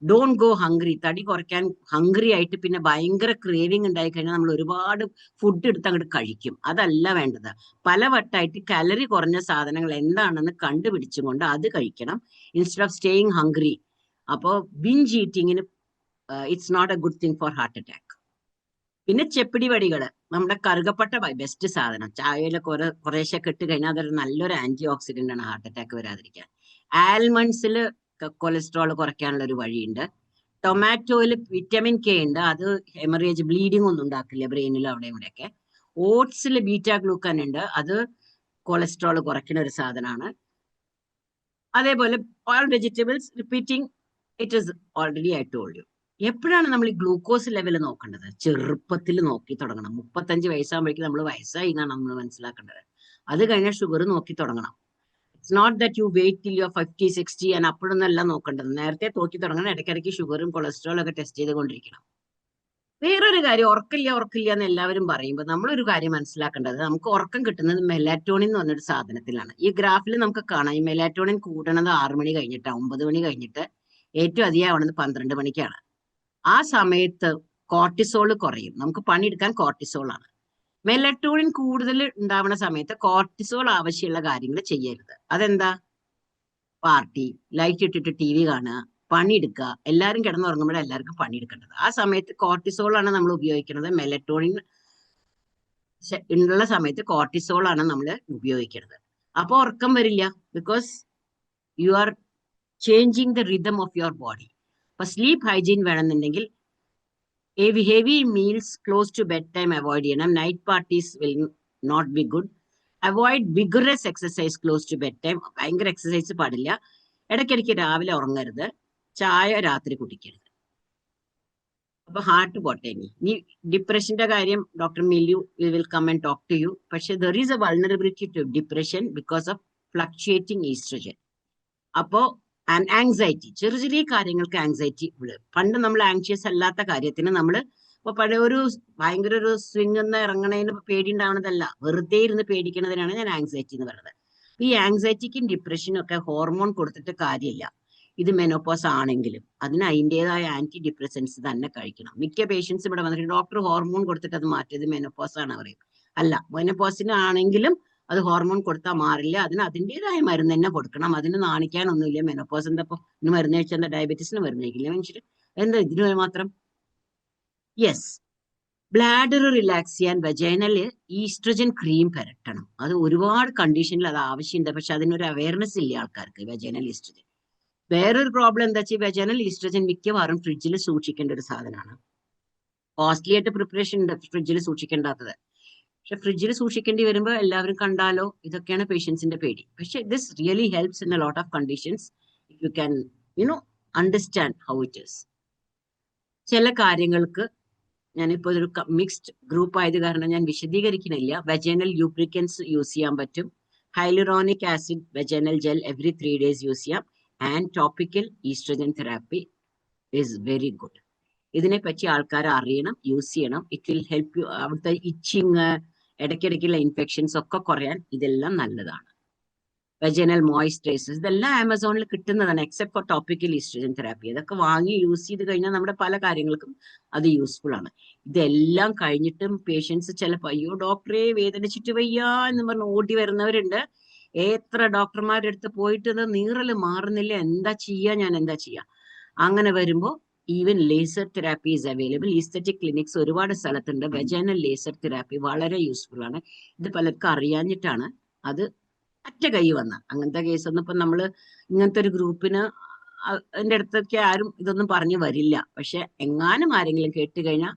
Don't go hungry. തടി കുറയ്ക്കാൻ ഹംഗ്രി ആയിട്ട് പിന്നെ ഭയങ്കര ക്രേവിങ് ഉണ്ടായി കഴിഞ്ഞാൽ നമ്മൾ ഒരുപാട് ഫുഡ് എടുത്ത് അങ്ങോട്ട് കഴിക്കും. അതല്ല വേണ്ടത്. പലവട്ടായിട്ട് കലറി കുറഞ്ഞ സാധനങ്ങൾ എന്താണെന്ന് കണ്ടുപിടിച്ചുകൊണ്ട് അത് കഴിക്കണം, ഇൻസ്റ്റെഡ് ഓഫ് സ്റ്റേയിങ് ഹംഗ്രി. അപ്പോൾ ബിഞ്ച് ഈറ്റിങ്ങിന് it's not a good thing for heart attack. പിന്നെ ചെപ്പിടി വടികള്, നമ്മുടെ കറുകപ്പട്ട ബെസ്റ്റ് സാധനം. ചായയിൽ കുറേശ്ശെ ഇട്ട് കഴിഞ്ഞാൽ അതൊരു നല്ലൊരു ആന്റി ഓക്സിഡന്റ് ആണ് ഹാർട്ട് അറ്റാക്ക് വരാതിരിക്കാൻ. ആൽമണ്ട്സിൽ കൊളസ്ട്രോൾ കുറയ്ക്കാനുള്ള ഒരു വഴിയുണ്ട്. ടൊമാറ്റോയിൽ വിറ്റമിൻ കെ ഉണ്ട്, അത് ഹെമറേജ് ബ്ലീഡിംഗ് ഒന്നും ഉണ്ടാക്കില്ല ബ്രെയിനിൽ അവിടെ ഇവിടെയൊക്കെ. ഓട്സിൽ ബീറ്റാ ഗ്ലൂക്കൻ ഉണ്ട്, അത് കൊളസ്ട്രോൾ കുറയ്ക്കുന്ന ഒരു സാധനമാണ്. അതേപോലെ all vegetables, repeating it is already I told you. എപ്പോഴാണ് നമ്മൾ ഈ ഗ്ലൂക്കോസ് ലെവൽ നോക്കേണ്ടത്? ചെറുപ്പത്തിൽ നോക്കി തുടങ്ങണം. 35 വയസ്സാകുമ്പോഴേക്കും നമ്മൾ വയസ്സായി എന്നാണ് നമ്മൾ മനസ്സിലാക്കേണ്ടത്. അത് കഴിഞ്ഞാൽ ഷുഗർ നോക്കി തുടങ്ങണം. It's not that you wait till you 50, 60 and അപ്പോഴൊന്നല്ല നോക്കേണ്ടത്. നേരത്തെ നോക്കി തുടങ്ങണം. ഇടയ്ക്കിടയ്ക്ക് ഷുഗറും കൊളസ്ട്രോളും ഒക്കെ ടെസ്റ്റ് ചെയ്തുകൊണ്ടിരിക്കണം. വേറൊരു കാര്യം, ഉറക്കില്ല എന്ന് എല്ലാവരും പറയുമ്പോൾ നമ്മളൊരു കാര്യം മനസ്സിലാക്കേണ്ടത്, നമുക്ക് ഉറക്കം കിട്ടുന്നത് മെലാറ്റോണിൻ എന്ന് പറഞ്ഞൊരു സാധനത്തിലാണ്. ഈ ഗ്രാഫിൽ നമുക്ക് കാണാം, ഈ മെലാറ്റോണിൻ കൂടണത് 6 മണി കഴിഞ്ഞിട്ട്, 9 മണി കഴിഞ്ഞിട്ട്, ഏറ്റവും അധികം ആവണത് 12 മണിക്കാണ്. ആ സമയത്ത് കോർട്ടിസോൾ കുറയും. നമുക്ക് പണിയെടുക്കാൻ കോർട്ടിസോൾ ആണ്. മെലറ്റോണിൻ കൂടുതൽ ഉണ്ടാവുന്ന സമയത്ത് കോർട്ടിസോൾ ആവശ്യമുള്ള കാര്യങ്ങൾ ചെയ്യരുത്. അതെന്താ? പാർട്ടി, ലൈറ്റ് ഇട്ടിട്ട് TV കാണുക, പണിയെടുക്കുക. എല്ലാവരും കിടന്നുറങ്ങുമ്പോഴേ എല്ലാവർക്കും പണിയെടുക്കേണ്ടത്. ആ സമയത്ത് കോർട്ടിസോൾ ആണ് നമ്മൾ ഉപയോഗിക്കുന്നത്. മെലറ്റോണിൻ ഉള്ള സമയത്ത് കോർട്ടിസോൾ ആണ് നമ്മൾ ഉപയോഗിക്കുന്നത്. അപ്പോൾ ഉറക്കം വരില്ല. Because you are changing the rhythm of your body. അപ്പൊ സ്ലീപ്പ് ഹൈജീൻ വേണമെന്നുണ്ടെങ്കിൽ heavy meals close to bed time avoid ചെയ്യണം. Night parties will not be good. Avoid vigorous exercise close to bed time. ഭയങ്കര exercise പാടില്ല. ഇടയ്ക്കിടയ്ക്ക് രാവിലെ ഉറങ്ങരുത്. ചായ രാത്രി കുടിക്കരുത്. അപ്പൊ ഹാർട്ട് പോട്ടെ. ഇനി ഡിപ്രഷന്റെ കാര്യം ഡോക്ടർ മില്യു will come and talk to you. പക്ഷെ there is a vulnerability to depression because of fluctuating oestrogen. അപ്പോ ആങ്സൈറ്റി, ചെറിയ കാര്യങ്ങൾക്ക് ആങ്സൈറ്റി. പണ്ട് നമ്മൾ ആങ്ഷ്യസ് അല്ലാത്ത കാര്യത്തിന് നമ്മൾ ഇപ്പൊ പഴയ ഒരു ഭയങ്കര ഒരു സ്വിംഗ് എന്ന് ഇറങ്ങണതിന് പേടി ഉണ്ടാവണതല്ല, വെറുതെ ഇരുന്ന് പേടിക്കുന്നതിനാണ് ഞാൻ ആങ്സൈറ്റി എന്ന് പറയുന്നത്. ഈ ആങ്സൈറ്റിക്കും ഡിപ്രഷനും ഒക്കെ ഹോർമോൺ കൊടുത്തിട്ട് കാര്യമില്ല. ഇത് മെനോപോസ് ആണെങ്കിലും അതിന് അതിൻ്റെതായ ആന്റി ഡിപ്രസൻസ് തന്നെ കഴിക്കണം. മിക്ക പേഷ്യൻസ് ഇവിടെ വന്നിട്ട് ഡോക്ടർ ഹോർമോൺ കൊടുത്തിട്ട് അത് മാറ്റിയത് മെനോപോസ് ആണ് പറയും. അല്ല, മെനോപോസിന് ആണെങ്കിലും അത് ഹോർമോൺ കൊടുത്താൽ മാറില്ല. അതിന് അതിൻ്റെതായ മരുന്ന് തന്നെ കൊടുക്കണം. അതിന് നാണിക്കാനൊന്നുമില്ല. മെനോപോസ് എന്താ ഇപ്പൊ ഇന്ന് മരുന്ന് കഴിച്ചാൽ എന്താ ഡയബറ്റീസിന് മരുന്ന് കഴിക്കില്ല മനുഷ്യർ? എന്താ ഇതിന് മാത്രം? യെസ്, ബ്ലാഡർ റിലാക്സ് ചെയ്യാൻ വെജൈനൽ ഈസ്ട്രജൻ ക്രീം പുരട്ടണം. അത് ഒരുപാട് കണ്ടീഷനിൽ അത് ആവശ്യമുണ്ട്. പക്ഷെ അതിനൊരു അവയർനെസ് ഇല്ല ആൾക്കാർക്ക്, വെജൈനൽ ഈസ്ട്രജൻ. വേറൊരു പ്രോബ്ലം എന്താ വെച്ചാൽ വെജൈനൽ ഈസ്ട്രജൻ മിക്കവാറും ഫ്രിഡ്ജിൽ സൂക്ഷിക്കേണ്ട ഒരു സാധനമാണ്. കോസ്റ്റ്ലി ആയിട്ട് പ്രിപ്പറേഷൻ ഉണ്ട് ഫ്രിഡ്ജിൽ സൂക്ഷിക്കേണ്ടാത്തത്. പക്ഷെ ഫ്രിഡ്ജിൽ സൂക്ഷിക്കേണ്ടി വരുമ്പോൾ എല്ലാവരും കണ്ടാലോ, ഇതൊക്കെയാണ് പേഷ്യൻസിന്റെ പേടി. പക്ഷെ this really helps in a lot of conditions if you can understand how it is. ചില കാര്യങ്ങൾക്ക് ഞാനിപ്പോൾ ഒരു മിക്സ്ഡ് ഗ്രൂപ്പ് ആയത് കാരണം ഞാൻ വിശദീകരിക്കുന്നില്ല. വെജൈനൽ ലൂബ്രിക്കൻസ് യൂസ് ചെയ്യാൻ പറ്റും. Hyaluronic acid vaginal gel every 3 days use ചെയ്യാം. And topical oestrogen therapy is very good. ഇതിനെപ്പറ്റി ആൾക്കാർ അറിയണം, യൂസ് ചെയ്യണം. It will help you. അവിടുത്തെ ഇച്ചിങ്, ഇടയ്ക്കിടയ്ക്കുള്ള ഇൻഫെക്ഷൻസ് ഒക്കെ കുറയാൻ ഇതെല്ലാം നല്ലതാണ്. വെജൈനൽ മോയിസ്ചറൈസേഴ്സ് ഇതെല്ലാം ആമസോണിൽ കിട്ടുന്നതാണ്, except for topical oestrogen therapy. ഇതൊക്കെ വാങ്ങി യൂസ് ചെയ്ത് കഴിഞ്ഞാൽ നമ്മുടെ പല കാര്യങ്ങൾക്കും അത് യൂസ്ഫുൾ ആണ്. ഇതെല്ലാം കഴിഞ്ഞിട്ടും പേഷ്യൻസ് ചിലപ്പോൾ അയ്യോ ഡോക്ടറെ വേദനിച്ചിട്ട് വയ്യ എന്ന് പറഞ്ഞ് ഓടി വരുന്നവരുണ്ട്. എത്ര ഡോക്ടർമാരുടെ അടുത്ത് പോയിട്ട് ഇത് നീറല് മാറുന്നില്ല, എന്താ ചെയ്യാ? അങ്ങനെ വരുമ്പോൾ even laser therapy is available. Aesthetic clinics ഒരുപാട് സ്ഥലത്തുണ്ട്. വെജൈനൽ ലേസർ തെറാപ്പി വളരെ യൂസ്ഫുൾ ആണ്. ഇത് പലർക്കും അറിയാഞ്ഞിട്ടാണ് അത് അറ്റ കൈ വന്ന അങ്ങനത്തെ കേസൊന്നും ഇപ്പൊ നമ്മള് ഇങ്ങനത്തെ ഒരു ഗ്രൂപ്പിന് അതിന്റെ അടുത്തൊക്കെ ആരും ഇതൊന്നും പറഞ്ഞു വരില്ല. പക്ഷെ എങ്ങാനും ആരെങ്കിലും കേട്ട് കഴിഞ്ഞാൽ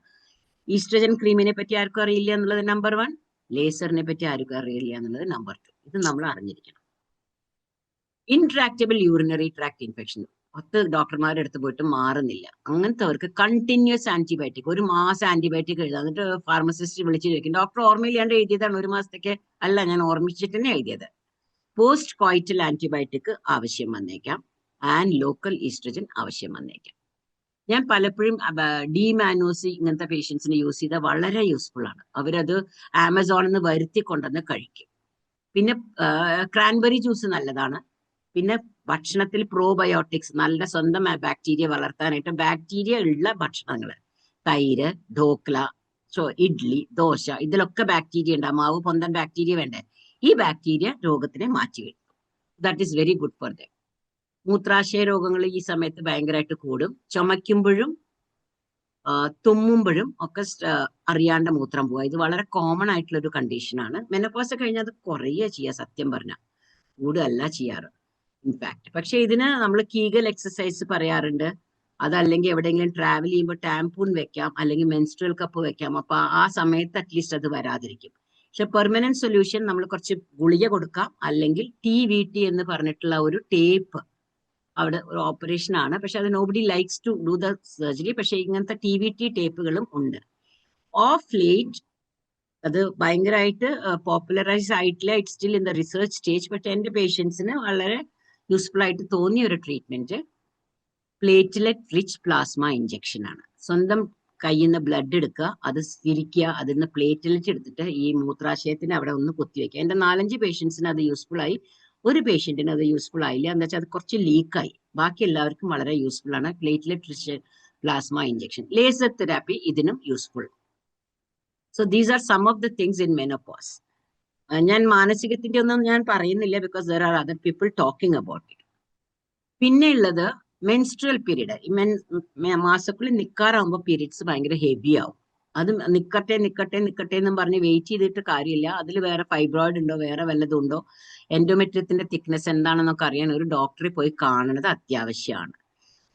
ഈസ്ട്രജൻ ക്രീമിനെ പറ്റി ആർക്കും അറിയില്ല എന്നുള്ളത് നമ്പർ 1, ലേസറിനെ പറ്റി ആർക്കും അറിയില്ല എന്നുള്ളത് നമ്പർ 2. ഇത് നമ്മൾ അറിഞ്ഞിരിക്കണം. ഇൻട്രാക്റ്റബിൾ യൂറിനറി ട്രാക്ട് ഇൻഫെക്ഷൻ 10 ഡോക്ടർമാരുടെ അടുത്ത് പോയിട്ട് മാറുന്നില്ല. അങ്ങനത്തെവർക്ക് കണ്ടിന്യൂസ് ആന്റിബയോട്ടിക്, 1 മാസം ആന്റിബയോട്ടിക് എഴുതാം. എന്നിട്ട് ഫാർമസിസ്റ്റ് വിളിച്ച് ചോദിക്കും ഡോക്ടർ ഓർമ്മയില്ലാണ്ട് എഴുതിയതാണ് 1 മാസത്തേക്ക്. അല്ല, ഞാൻ ഓർമ്മിച്ചിട്ട് തന്നെ എഴുതിയത്. പോസ്റ്റ് കോയിറ്റൽ ആന്റിബയോട്ടിക് ആവശ്യം വന്നേക്കാം. ആൻഡ് ലോക്കൽ ഈസ്ട്രജൻ ആവശ്യം വന്നേക്കാം. ഞാൻ പലപ്പോഴും ഡിമാനോസി ഇങ്ങനത്തെ പേഷ്യൻസിന് യൂസ് ചെയ്താൽ വളരെ യൂസ്ഫുൾ ആണ്. അവരത് ആമസോണിൽ നിന്ന് വരുത്തി കൊണ്ടുവന്ന് കഴിക്കും. പിന്നെ ക്രാൻബെറി ജ്യൂസ് നല്ലതാണ്. പിന്നെ ഭക്ഷണത്തിൽ പ്രോബയോട്ടിക്സ്, നല്ല സ്വന്തം ബാക്ടീരിയ വളർത്താനായിട്ട് ബാക്ടീരിയ ഉള്ള ഭക്ഷണങ്ങൾ, തൈര്, ധോക്ല, ഇഡ്ലി, ദോശ, ഇതിലൊക്കെ ബാക്ടീരിയ ഉണ്ട്. മാവ് പൊന്തൻ ബാക്ടീരിയ വേണ്ടേ? ഈ ബാക്ടീരിയ രോഗത്തിനെ മാറ്റി വയ്ക്കും. That is very good for them. മൂത്രാശയ രോഗങ്ങൾ ഈ സമയത്ത് ഭയങ്കരമായിട്ട് കൂടും. ചുമയ്ക്കുമ്പോഴും തുമ്മുമ്പോഴും ഒക്കെ അറിയാണ്ട് മൂത്രം പോവുക. ഇത് വളരെ കോമൺ ആയിട്ടുള്ള ഒരു കണ്ടീഷനാണ്. മെനോപോസ് കഴിഞ്ഞാൽ അത് കുറയുക ചെയ്യുക, സത്യം പറഞ്ഞാൽ കൂടുകയല്ല ചെയ്യാറ് ഇൻഫാക്ട്. പക്ഷെ ഇതിന് നമ്മൾ കീഗൽ എക്സസൈസ് പറയാറുണ്ട്. അതല്ലെങ്കിൽ എവിടെയെങ്കിലും ട്രാവൽ ചെയ്യുമ്പോൾ ടാംപൂൺ വെക്കാം, അല്ലെങ്കിൽ മെൻസ്ട്രൽ കപ്പ് വെക്കാം. അപ്പൊ ആ സമയത്ത് അറ്റ്ലീസ്റ്റ് അത് വരാതിരിക്കും. പക്ഷെ പെർമനന്റ് സൊല്യൂഷൻ നമ്മൾ കുറച്ച് ഗുളിക കൊടുക്കാം, അല്ലെങ്കിൽ TVT എന്ന് പറഞ്ഞിട്ടുള്ള ഒരു ടേപ്പ്, അവിടെ ഒരു ഓപ്പറേഷൻ ആണ്. പക്ഷെ അത് nobody likes to do the surgery. പക്ഷെ ഇങ്ങനത്തെ TVT ടേപ്പുകളും ഉണ്ട്. ഓഫ് ലേറ്റ് അത് ഭയങ്കരമായിട്ട് പോപ്പുലറൈസ് ആയിട്ടില്ല. It still in the research stage. പക്ഷെ എന്റെ പേഷ്യൻസിന് വളരെ യൂസ്ഫുൾ ആയിട്ട് തോന്നിയ ഒരു treatment platelet rich plasma injection ആണ്. സ്വന്തം കയ്യിൽ നിന്ന് ബ്ലഡ് എടുക്കുക, അത് തിരിക്കുക, അതിൽ നിന്ന് പ്ലേറ്റ്ലെറ്റ് എടുത്തിട്ട് ഈ മൂത്രാശയത്തിന് അവിടെ ഒന്ന് കുത്തിവെക്കുക. എന്റെ 4-5 പേഷ്യൻസിന് അത് യൂസ്ഫുൾ ആയി. ഒരു പേഷ്യന്റിന് അത് യൂസ്ഫുൾ ആയില്ല. എന്താ വെച്ചാൽ അത് കുറച്ച് ലീക്കായി. ബാക്കി എല്ലാവർക്കും വളരെ യൂസ്ഫുൾ ആണ് platelet rich plasma injection. Laser therapy ഇതിനും useful. So these are some of the things in menopause. ഞാൻ മാനസികത്തിന്റെ ഒന്നും ഞാൻ പറയുന്നില്ല, because there are other people talking about it. പിന്നെ ഉള്ളത് മെൻസ്ട്രൽ പീരീഡ്. മാസക്കുള്ളിൽ നിൽക്കാറാകുമ്പോൾ പീരീഡ്സ് ഭയങ്കര ഹെവി ആവും. അത് നിക്കട്ടെ എന്നും പറഞ്ഞ് വെയിറ്റ് ചെയ്തിട്ട് കാര്യമില്ല. അതിൽ വേറെ ഫൈബ്രോയിഡ് ഉണ്ടോ, വേറെ വല്ലതും ഉണ്ടോ, എൻഡോമെട്രിയത്തിന്റെ തിക്നെസ് എന്താണെന്നൊക്കെ അറിയാൻ ഒരു ഡോക്ടറെ പോയി കാണുന്നത് അത്യാവശ്യമാണ്.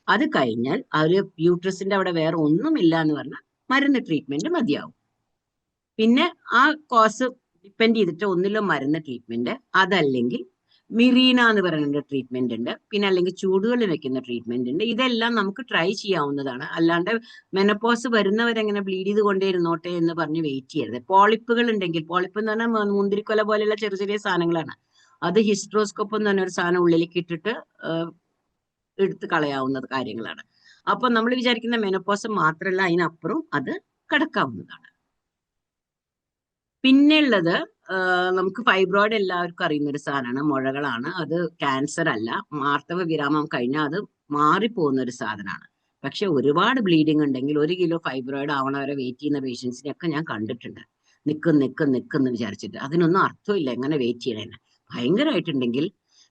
അത് കഴിഞ്ഞാൽ അവര് യൂട്രസിന്റെ അവിടെ വേറെ ഒന്നുമില്ല എന്ന് പറഞ്ഞാൽ മരുന്ന് ട്രീറ്റ്മെന്റ് മതിയാവും. പിന്നെ ആ കോസ് ഡിപ്പെൻഡ് ചെയ്തിട്ട് ഒന്നിലോ മരുന്ന് ട്രീറ്റ്മെന്റ്, അതല്ലെങ്കിൽ മിറീന എന്ന് പറയുന്ന ട്രീറ്റ്മെന്റ് ഉണ്ട്, പിന്നെ അല്ലെങ്കിൽ ചൂടുകളിൽ വെക്കുന്ന ട്രീറ്റ്മെന്റ് ഉണ്ട്. ഇതെല്ലാം നമുക്ക് ട്രൈ ചെയ്യാവുന്നതാണ്. അല്ലാണ്ട് മെനപ്പോസ് വരുന്നവരെങ്ങനെ ബ്ലീഡ് ചെയ്ത് കൊണ്ടേ ഇരുന്നോട്ടെ എന്ന് പറഞ്ഞ് വെയിറ്റ് ചെയ്യരുത്. പോളിപ്പുകൾ ഉണ്ടെങ്കിൽ, പോളിപ്പ് എന്ന് പറഞ്ഞാൽ മുന്തിരിക്കൊല പോലെയുള്ള ചെറിയ ചെറിയ സാധനങ്ങളാണ്. അത് ഹിസ്ട്രോസ്കോപ്പ് എന്ന് പറഞ്ഞ ഒരു സാധനം ഉള്ളിലേക്ക് ഇട്ടിട്ട് എടുത്ത് കളയാവുന്ന കാര്യങ്ങളാണ്. അപ്പൊ നമ്മൾ വിചാരിക്കുന്ന മെനപ്പോസ് മാത്രമല്ല, അതിനപ്പുറം അത് കടക്കാവുന്നതാണ്. പിന്നെ ഉള്ളത് നമുക്ക് ഫൈബ്രോയിഡ് എല്ലാവർക്കും അറിയുന്ന ഒരു സാധനമാണ്, മുഴകളാണ്. അത് ക്യാൻസർ അല്ല. ആർത്തവ വിരാമം കഴിഞ്ഞാൽ അത് മാറിപ്പോകുന്ന ഒരു സാധനമാണ്. പക്ഷെ ഒരുപാട് ബ്ലീഡിങ് ഉണ്ടെങ്കിൽ 1 കിലോ ഫൈബ്രോയിഡ് ആവണവരെ വെയിറ്റ് ചെയ്യുന്ന പേഷ്യൻസിനെയൊക്കെ ഞാൻ കണ്ടിട്ടുണ്ട്. നിൽക്കുന്നു വിചാരിച്ചിട്ട്. അതിനൊന്നും അർത്ഥമില്ല എങ്ങനെ വെയിറ്റ് ചെയ്യണേന്. ഭയങ്കരമായിട്ടുണ്ടെങ്കിൽ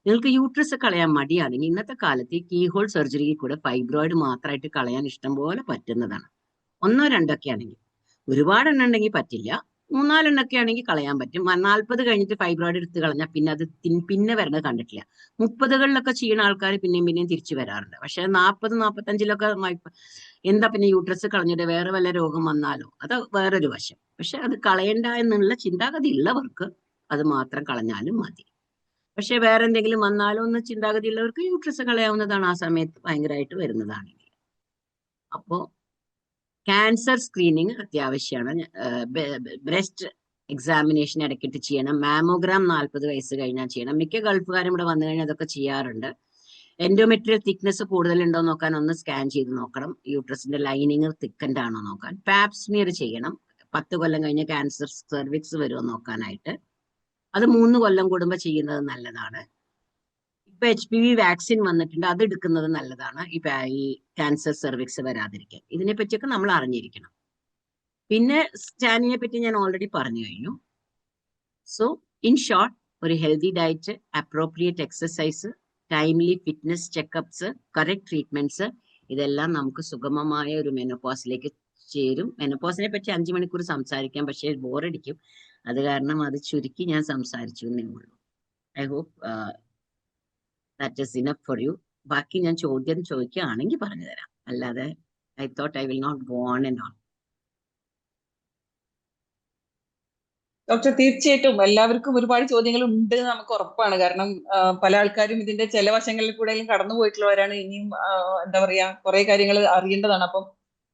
നിങ്ങൾക്ക് യൂട്രസ് കളയാൻ മടിയാണെങ്കിൽ ഇന്നത്തെ കാലത്ത് കീഹോൾ സർജറിയിൽ കൂടെ ഫൈബ്രോയിഡ് മാത്രമായിട്ട് കളയാൻ ഇഷ്ടം പോലെ പറ്റുന്നതാണ്. 1 2 ഒക്കെ ആണെങ്കിൽ. ഒരുപാടെണ്ണം ഉണ്ടെങ്കിൽ പറ്റില്ല. 3-4 എണ്ണൊക്കെ ആണെങ്കിൽ കളയാൻ പറ്റും. 40 കഴിഞ്ഞിട്ട് ഫൈബ്രോയിഡ് എടുത്ത് കളഞ്ഞാൽ പിന്നെ അത് പിന്നെ വരണത് കണ്ടിട്ടില്ല. 30കളിലൊക്കെ ചെയ്യുന്ന ആൾക്കാർ പിന്നെയും തിരിച്ചു വരാറുണ്ട്. പക്ഷെ 40-45ലൊക്കെ എന്താ പിന്നെ യൂട്രസ് കളഞ്ഞിട്ട് വേറെ വല്ല രോഗം വന്നാലോ, അത് വേറൊരു വശം. പക്ഷെ അത് കളയണ്ട എന്നുള്ള ചിന്താഗതി ഉള്ളവർക്ക് അത് മാത്രം കളഞ്ഞാലും മതി. പക്ഷെ വേറെ എന്തെങ്കിലും വന്നാലോ എന്ന് ചിന്താഗതി ഉള്ളവർക്ക് യൂട്രസ് കളയാവുന്നതാണ് ആ സമയത്ത് ഭയങ്കരമായിട്ട് വരുന്നതാണെങ്കിൽ. അപ്പോ ക്യാൻസർ സ്ക്രീനിങ് അത്യാവശ്യമാണ്. ബ്രസ്റ്റ് എക്സാമിനേഷൻ ഇടയ്ക്കിട്ട് ചെയ്യണം. മാമോഗ്രാം 40 വയസ്സ് കഴിഞ്ഞാൽ ചെയ്യണം. മിക്ക ഗൾഫുകാരും ഇവിടെ വന്നു കഴിഞ്ഞാൽ അതൊക്കെ ചെയ്യാറുണ്ട്. എൻഡോമെട്രിയൽ തിക്നെസ് കൂടുതലുണ്ടോ നോക്കാൻ ഒന്ന് സ്കാൻ ചെയ്ത് നോക്കണം. യൂട്രസിന്റെ ലൈനിങ് തിക്കൻഡ് ആണോ നോക്കാൻ. പാപ്സ്മിയർ ചെയ്യണം. 10 കൊല്ലം കഴിഞ്ഞ് ക്യാൻസർ സെർവിക്സ് വരുമോ നോക്കാനായിട്ട്. അത് 3 കൊല്ലം കൂടുമ്പോൾ ചെയ്യുന്നത് നല്ലതാണ്. ഇപ്പൊ HPV വാക്സിൻ വന്നിട്ടുണ്ട്, അത് എടുക്കുന്നത് നല്ലതാണ് ഈ ക്യാൻസർ സെർവിക്സ് വരാതിരിക്കാൻ. ഇതിനെ പറ്റിയൊക്കെ നമ്മൾ അറിഞ്ഞിരിക്കണം. പിന്നെ സ്കാനിനെ പറ്റി ഞാൻ ഓൾറെഡി പറഞ്ഞു കഴിഞ്ഞു. സോ ഇൻ ഷോർട്ട്, ഒരു healthy diet, appropriate exercise, timely fitness check-ups, correct treatments, ഇതെല്ലാം നമുക്ക് സുഗമമായ ഒരു മെനോപോസിലേക്ക് ചേരും. മെനോപോസിനെ പറ്റി 5 മണിക്കൂർ സംസാരിക്കാം, പക്ഷേ ബോറടിക്കും. അത് കാരണം അത് ചുരുക്കി ഞാൻ സംസാരിച്ചു എന്നേ ഉള്ളൂ. I hope that is enough for you. ബാക്കി ഞാൻ ചോദ്യം ചോദിക്കുകയാണെങ്കിൽ പറഞ്ഞു തരാം. അല്ലാതെ I thought I will not go on and on. Doctor, തീർച്ചയായിട്ടും എല്ലാവർക്കും ഒരുപാട് ചോദ്യങ്ങൾ ഉണ്ട് നമുക്ക് ഉറപ്പാണ്. കാരണം പല ആൾക്കാരും ഇതിന്റെ ചില വശങ്ങളിൽ കൂടെ കടന്നു പോയിട്ടുള്ളവരാണ്. ഇനിയും എന്താ പറയാ, കുറെ കാര്യങ്ങൾ അറിയേണ്ടതാണ്. അപ്പം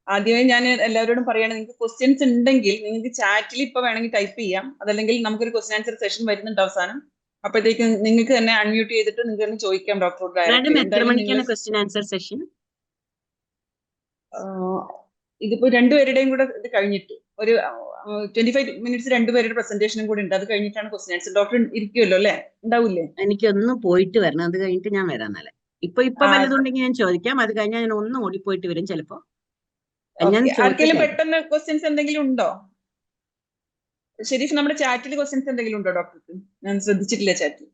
ആദ്യമേ ഞാൻ എല്ലാവരോടും പറയാണ്, നിങ്ങൾക്ക് ക്വസ്റ്റ്യൻസ് ഉണ്ടെങ്കിൽ നിങ്ങൾക്ക് ചാറ്റിൽ ഇപ്പൊ വേണമെങ്കിൽ ടൈപ്പ് ചെയ്യാം. അതല്ലെങ്കിൽ നമുക്കൊരു ക്വസ്റ്റ്യൻ ആൻസർ സെഷൻ വരുന്നുണ്ട് അവസാനം. അപ്പോഴത്തേക്ക് നിങ്ങൾക്ക് തന്നെ അൺമ്യൂട്ട് ചെയ്തിട്ട് നിങ്ങൾക്ക് തന്നെ ചോദിക്കാം ഡോക്ടറോട്. ക്വസ്റ്റ്യൻ ആൻസർ സെഷൻ ഇതിപ്പോ രണ്ടുപേരുടെയും കൂടെ ഇത് കഴിഞ്ഞിട്ട് ഒരു 25 മിനിറ്റ്സ് രണ്ടുപേരുടെ പ്രസന്റേഷനും കൂടി ഉണ്ട്. അത് കഴിഞ്ഞിട്ടാണ് ക്വസ്റ്റ്യൻ ആൻസർ. ഡോക്ടർ ഇരിക്കുമല്ലോ അല്ലെ? ഉണ്ടാവില്ലേ? എനിക്കൊന്ന് പോയിട്ട് വരണം, അത് കഴിഞ്ഞിട്ട് ഞാൻ വരാം. എന്നാലേ ഇപ്പൊ ആ, വല്ലതുണ്ടെങ്കിൽ ഞാൻ ചോദിക്കാം, അത് കഴിഞ്ഞാൽ ഞാൻ ഒന്നും കൂടി പോയിട്ട് വരും ചിലപ്പോ. ഞാൻ ഓക്കെ. ആർക്കെങ്കിലും ചോദിച്ചിട്ട് പെട്ടെന്ന് ക്വസ്റ്റ്യൻസ് എന്തെങ്കിലും ഉണ്ടോ? ഷെരീഫ്, നമ്മുടെ ചാറ്റിൽ ക്വസ്റ്റ്യൻസ് എന്തെങ്കിലും ഉണ്ടോ ഡോക്ടർക്ക്? ഞാൻ ശ്രദ്ധിച്ചിട്ടില്ല ചാറ്റിൽ.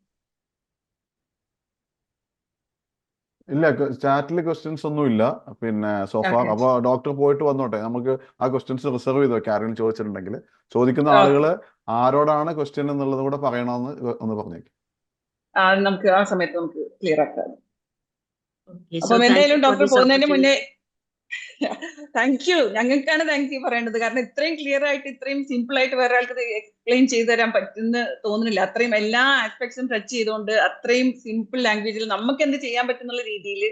ഇല്ല, ചാറ്റിൽ ക്വസ്റ്റ്യൻസ് ഒന്നും ഇല്ല പിന്നെ സോഫാർ. ഓക്കെ അപ്പോൾ ഡോക്ടർ പോയിട്ട് വന്നോട്ടെ, നമുക്ക് ആ ക്വസ്റ്റ്യൻസ് റിസർവ് ചെയ്ത് വെക്കാം. ആരെങ്കിലും ചോദിച്ചിട്ടുണ്ടെങ്കിൽ ചോദിക്കുന്ന ആളുകൾ ആരോടാണ് ക്വസ്റ്റ്യൻ എന്നുള്ളത് കൂടെ പറയണമെന്ന് ഒന്ന് പറഞ്ഞേക്കും. നമുക്ക് ആ സമയത്ത് നമുക്ക് ക്ലിയർ ആക്കാം. Okay, so അപ്പം thank you എന്തായാലും for ഡോക്ടർ this പോകുന്നതിന് മുന്നേ opportunity. Thank you. ഞങ്ങൾക്കാണ് താങ്ക് യു പറയേണ്ടത്. കാരണം ഇത്രയും ക്ലിയർ ആയിട്ട് ഇത്രയും സിമ്പിൾ ആയിട്ട് വേറെ ആൾക്ക് എക്സ്പ്ലെയിൻ ചെയ്തു തരാൻ പറ്റുന്ന തോന്നുന്നില്ല. അത്രയും എല്ലാ ആസ്പെക്ട്സും ടച്ച് ചെയ്തുകൊണ്ട് അത്രയും സിമ്പിൾ ലാംഗ്വേജിൽ നമുക്ക് എന്ത് ചെയ്യാൻ പറ്റുന്നുള്ള രീതിയിൽ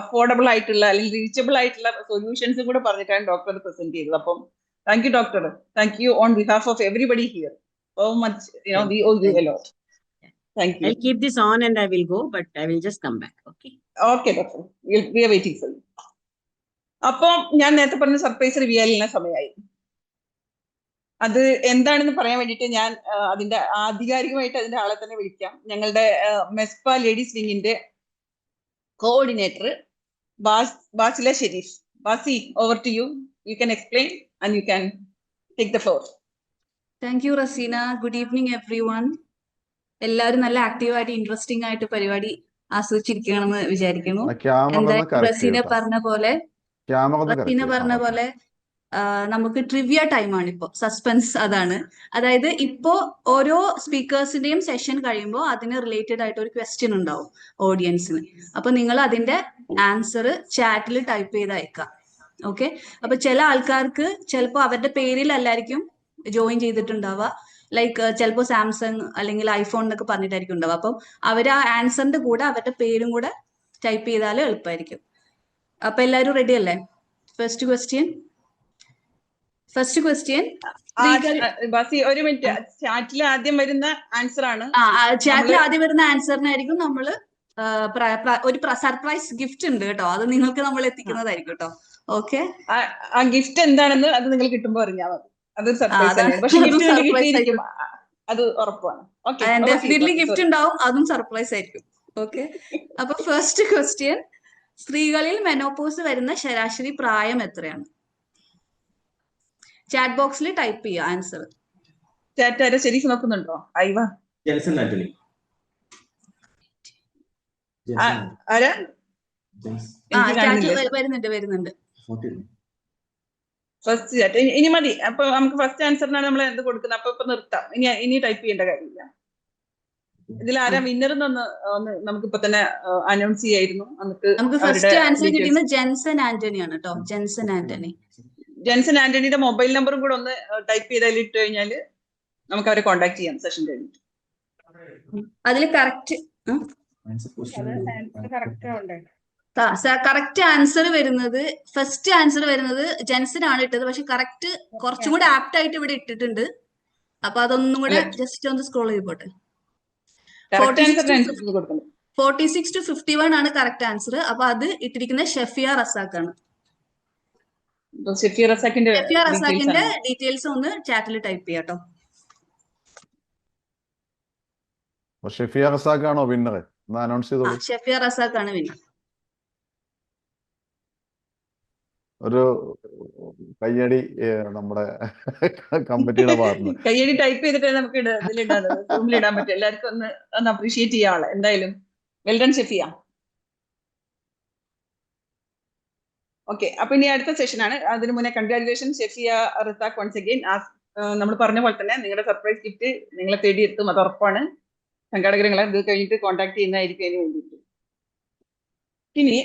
അഫോർഡബിൾ ആയിട്ടുള്ള അല്ലെങ്കിൽ റീച്ചബിൾ ആയിട്ടുള്ള സൊല്യൂഷൻസ് കൂടെ പറഞ്ഞിട്ടാണ് ഡോക്ടർ പ്രസന്റ് ചെയ്തത്. അപ്പം thank you doctor. Thank you on behalf of everybody here. So much we owe you a lot. Thank you. I'll keep this on and I will go, but I will just come back. Okay. Okay doctor, we are waiting for you. അപ്പം ഞാൻ നേരത്തെ പറഞ്ഞ surprise റിവ്യൂലിന് സമയമായി. അത് എന്താണെന്ന് പറയാൻ വേണ്ടിയിട്ട് ഞാൻ അതിന്റെ ആധികാരികമായിട്ട് അതിന്റെ ആളെ തന്നെ വിളിക്കാം. ഞങ്ങളുടെ മെസ്പ ലേഡീസ് വിങ്ങിന്റെ coordinator Basila Sherif. Basi, over to you. You can explain and you can take the floor. Thank you Rasina. Good evening everyone. എല്ലാവരും നല്ല ആക്റ്റീവായിട്ട് ഇൻട്രസ്റ്റിംഗ് ആയിട്ട് പരിപാടി ആസ്വദിച്ചിരിക്കണമെന്ന് വിചാരിക്കുന്നു. എന്തായാലും റസീന പറഞ്ഞ പോലെ നമുക്ക് ട്രിവിയ ടൈമാണ് ഇപ്പോ. സസ്പെൻസ് അതാണ്. അതായത് ഇപ്പോ ഓരോ സ്പീക്കേഴ്സിന്റെയും സെഷൻ കഴിയുമ്പോൾ അതിന് റിലേറ്റഡ് ആയിട്ട് ഒരു ക്വസ്റ്റ്യൻ ഉണ്ടാവും ഓഡിയൻസിന്. അപ്പൊ നിങ്ങൾ അതിന്റെ ആൻസർ ചാറ്റിൽ ടൈപ്പ് ചെയ്ത് അയക്കാം. ഓക്കെ. അപ്പൊ ചില ആൾക്കാർക്ക് ചിലപ്പോൾ അവരുടെ പേരിലല്ലായിരിക്കും ജോയിൻ ചെയ്തിട്ടുണ്ടാവുക. ലൈക്ക് ചിലപ്പോൾ സാംസങ് അല്ലെങ്കിൽ ഐഫോൺ എന്നൊക്കെ പറഞ്ഞിട്ടായിരിക്കും ഉണ്ടാവുക. അപ്പം അവർ ആ ആൻസറിന്റെ കൂടെ അവരുടെ പേരും കൂടെ ടൈപ്പ് ചെയ്താൽ എളുപ്പമായിരിക്കും. അപ്പൊ എല്ലാവരും റെഡി അല്ലേ? ഫസ്റ്റ് ക്വസ്റ്റ്യൻ ബാസി, ഒരു മിനിറ്റ്. ചാറ്റിൽ ആദ്യം വരുന്ന ആൻസർ ആണ്. ചാറ്റിൽ ആദ്യം വരുന്ന ആൻസറിനായിരിക്കും നമ്മള് ഒരു സർപ്രൈസ് ഗിഫ്റ്റ് ഉണ്ട് കേട്ടോ. അത് നിങ്ങൾക്ക് നമ്മൾ എത്തിക്കുന്നതായിരിക്കും കേട്ടോ. ഓക്കെ. ആ ഗിഫ്റ്റ് എന്താണെന്ന് അത് നിങ്ങൾ കിട്ടുമ്പോൾ അറിഞ്ഞാൽ മതി. അതൊരു സർപ്രൈസ് തന്നെയാണ്. പക്ഷെ ഗിഫ്റ്റ് കിട്ടിയിരിക്കും, അത് ഉറപ്പാണ്. ഡെഫിനറ്റ്ലി ഗിഫ്റ്റ് ഉണ്ടാവും, അതും സർപ്രൈസ് ആയിരിക്കും. ഓക്കെ. അപ്പൊ ഫസ്റ്റ് ക്വസ്റ്റ്യൻ, സ്ത്രീകളിൽ മെനോപോസ് വരുന്ന ശരാശരി പ്രായം എത്രയാണ്? ചാറ്റ് ബോക്സിൽ ടൈപ്പ് ചെയ്യുക ആൻസർ. ചാറ്റ് ആരെ ശരീഫ് നോക്കുന്നുണ്ടോ? ആരാ? വരുന്നുണ്ട്. ഫസ്റ്റ് ചാറ്റ് ഇനി മതി. അപ്പൊ നമുക്ക് ഫസ്റ്റ് ആൻസറിനാണ് നമ്മൾ എന്ത് കൊടുക്കുന്നത്. അപ്പൊ ഇപ്പൊ നിർത്താം. ഇനി ടൈപ്പ് ചെയ്യേണ്ട കാര്യമില്ല. ഇതിൽ ആരാ വിന്നർ എന്നൊന്ന് നമുക്കിപ്പോ തന്നെ അനൗൺസ് ചെയ്യായിരുന്നു. നമുക്ക് ഫസ്റ്റ് ആൻസർ കിട്ടുന്നത് ജെൻസൺ ആന്റണി ആണ് കേട്ടോ. ജെൻസൺ ആന്റണിയുടെ മൊബൈൽ നമ്പറും കൂടെ ഒന്ന് ടൈപ്പ് ചെയ്താൽ ഇട്ട് കഴിഞ്ഞാൽ നമുക്ക് അവരെ കോൺടാക്ട് ചെയ്യാം സെഷൻ കഴിഞ്ഞിട്ട്. അതിൽ കറക്റ്റ് ആൻസർ വരുന്നത്, ഫസ്റ്റ് ആൻസർ വരുന്നത് ജെൻസൺ ആണ് ഇട്ടത്. പക്ഷെ കറക്റ്റ് കുറച്ചും കൂടെ ആപ്റ്റ് ആയിട്ട് ഇവിടെ ഇട്ടിട്ടുണ്ട്. അപ്പൊ അതൊന്നും കൂടെ ജസ്റ്റ് ഒന്ന് സ്ക്രോൾ ചെയ്തോട്ടെ. 46 to 51 ആണ് കറക്റ്റ് ആൻസർ. അപ്പൊ അത് ഇട്ടിരിക്കുന്നത് ഷെഫിയ റസാഖാണ്. ഷെഫിയ റസാഖിന്റെ ഡീറ്റെയിൽസ് ഒന്ന് ചാറ്റിൽ ടൈപ്പ് ചെയ്യാട്ടോ. ഷെഫിയ റസാഖാണോ വിന്നർ? അനൗൺസ് ചെയ്തോളൂ. ഷെഫിയ റസാഖാണ് വിന്നർ. ഒരു കയ്യടി നമ്മുടെ കമ്മിറ്റിയുടെ ഭാഗത്ത്. കയ്യടി ടൈപ്പ് ചെയ്തിട്ട് നമുക്ക് ഇതിലിടാൻ പറ്റും. എല്ലാവർക്കും ഒന്ന് അപ്രീഷിയേറ്റ് ചെയ്യാനുള്ള. എന്തായാലും വെൽ ഡൺ ഷെഫിയ. ഓക്കെ. അപ്പൊ ഇനി അടുത്ത സെഷനാണ്. അതിന് മുന്നേ congratulation Shefiya Razak once again. നമ്മൾ പറഞ്ഞ പോലെ തന്നെ നിങ്ങളുടെ സർപ്രൈസ് ഗിഫ്റ്റ് നിങ്ങളെ തേടിയെത്തും, അത് ഉറപ്പാണ്. സംഘാടകരെ ഇത് കഴിഞ്ഞിട്ട് കോൺടാക്ട് ചെയ്യുന്നതായിരിക്കും അതിന് വേണ്ടിയിട്ട്. ഇനി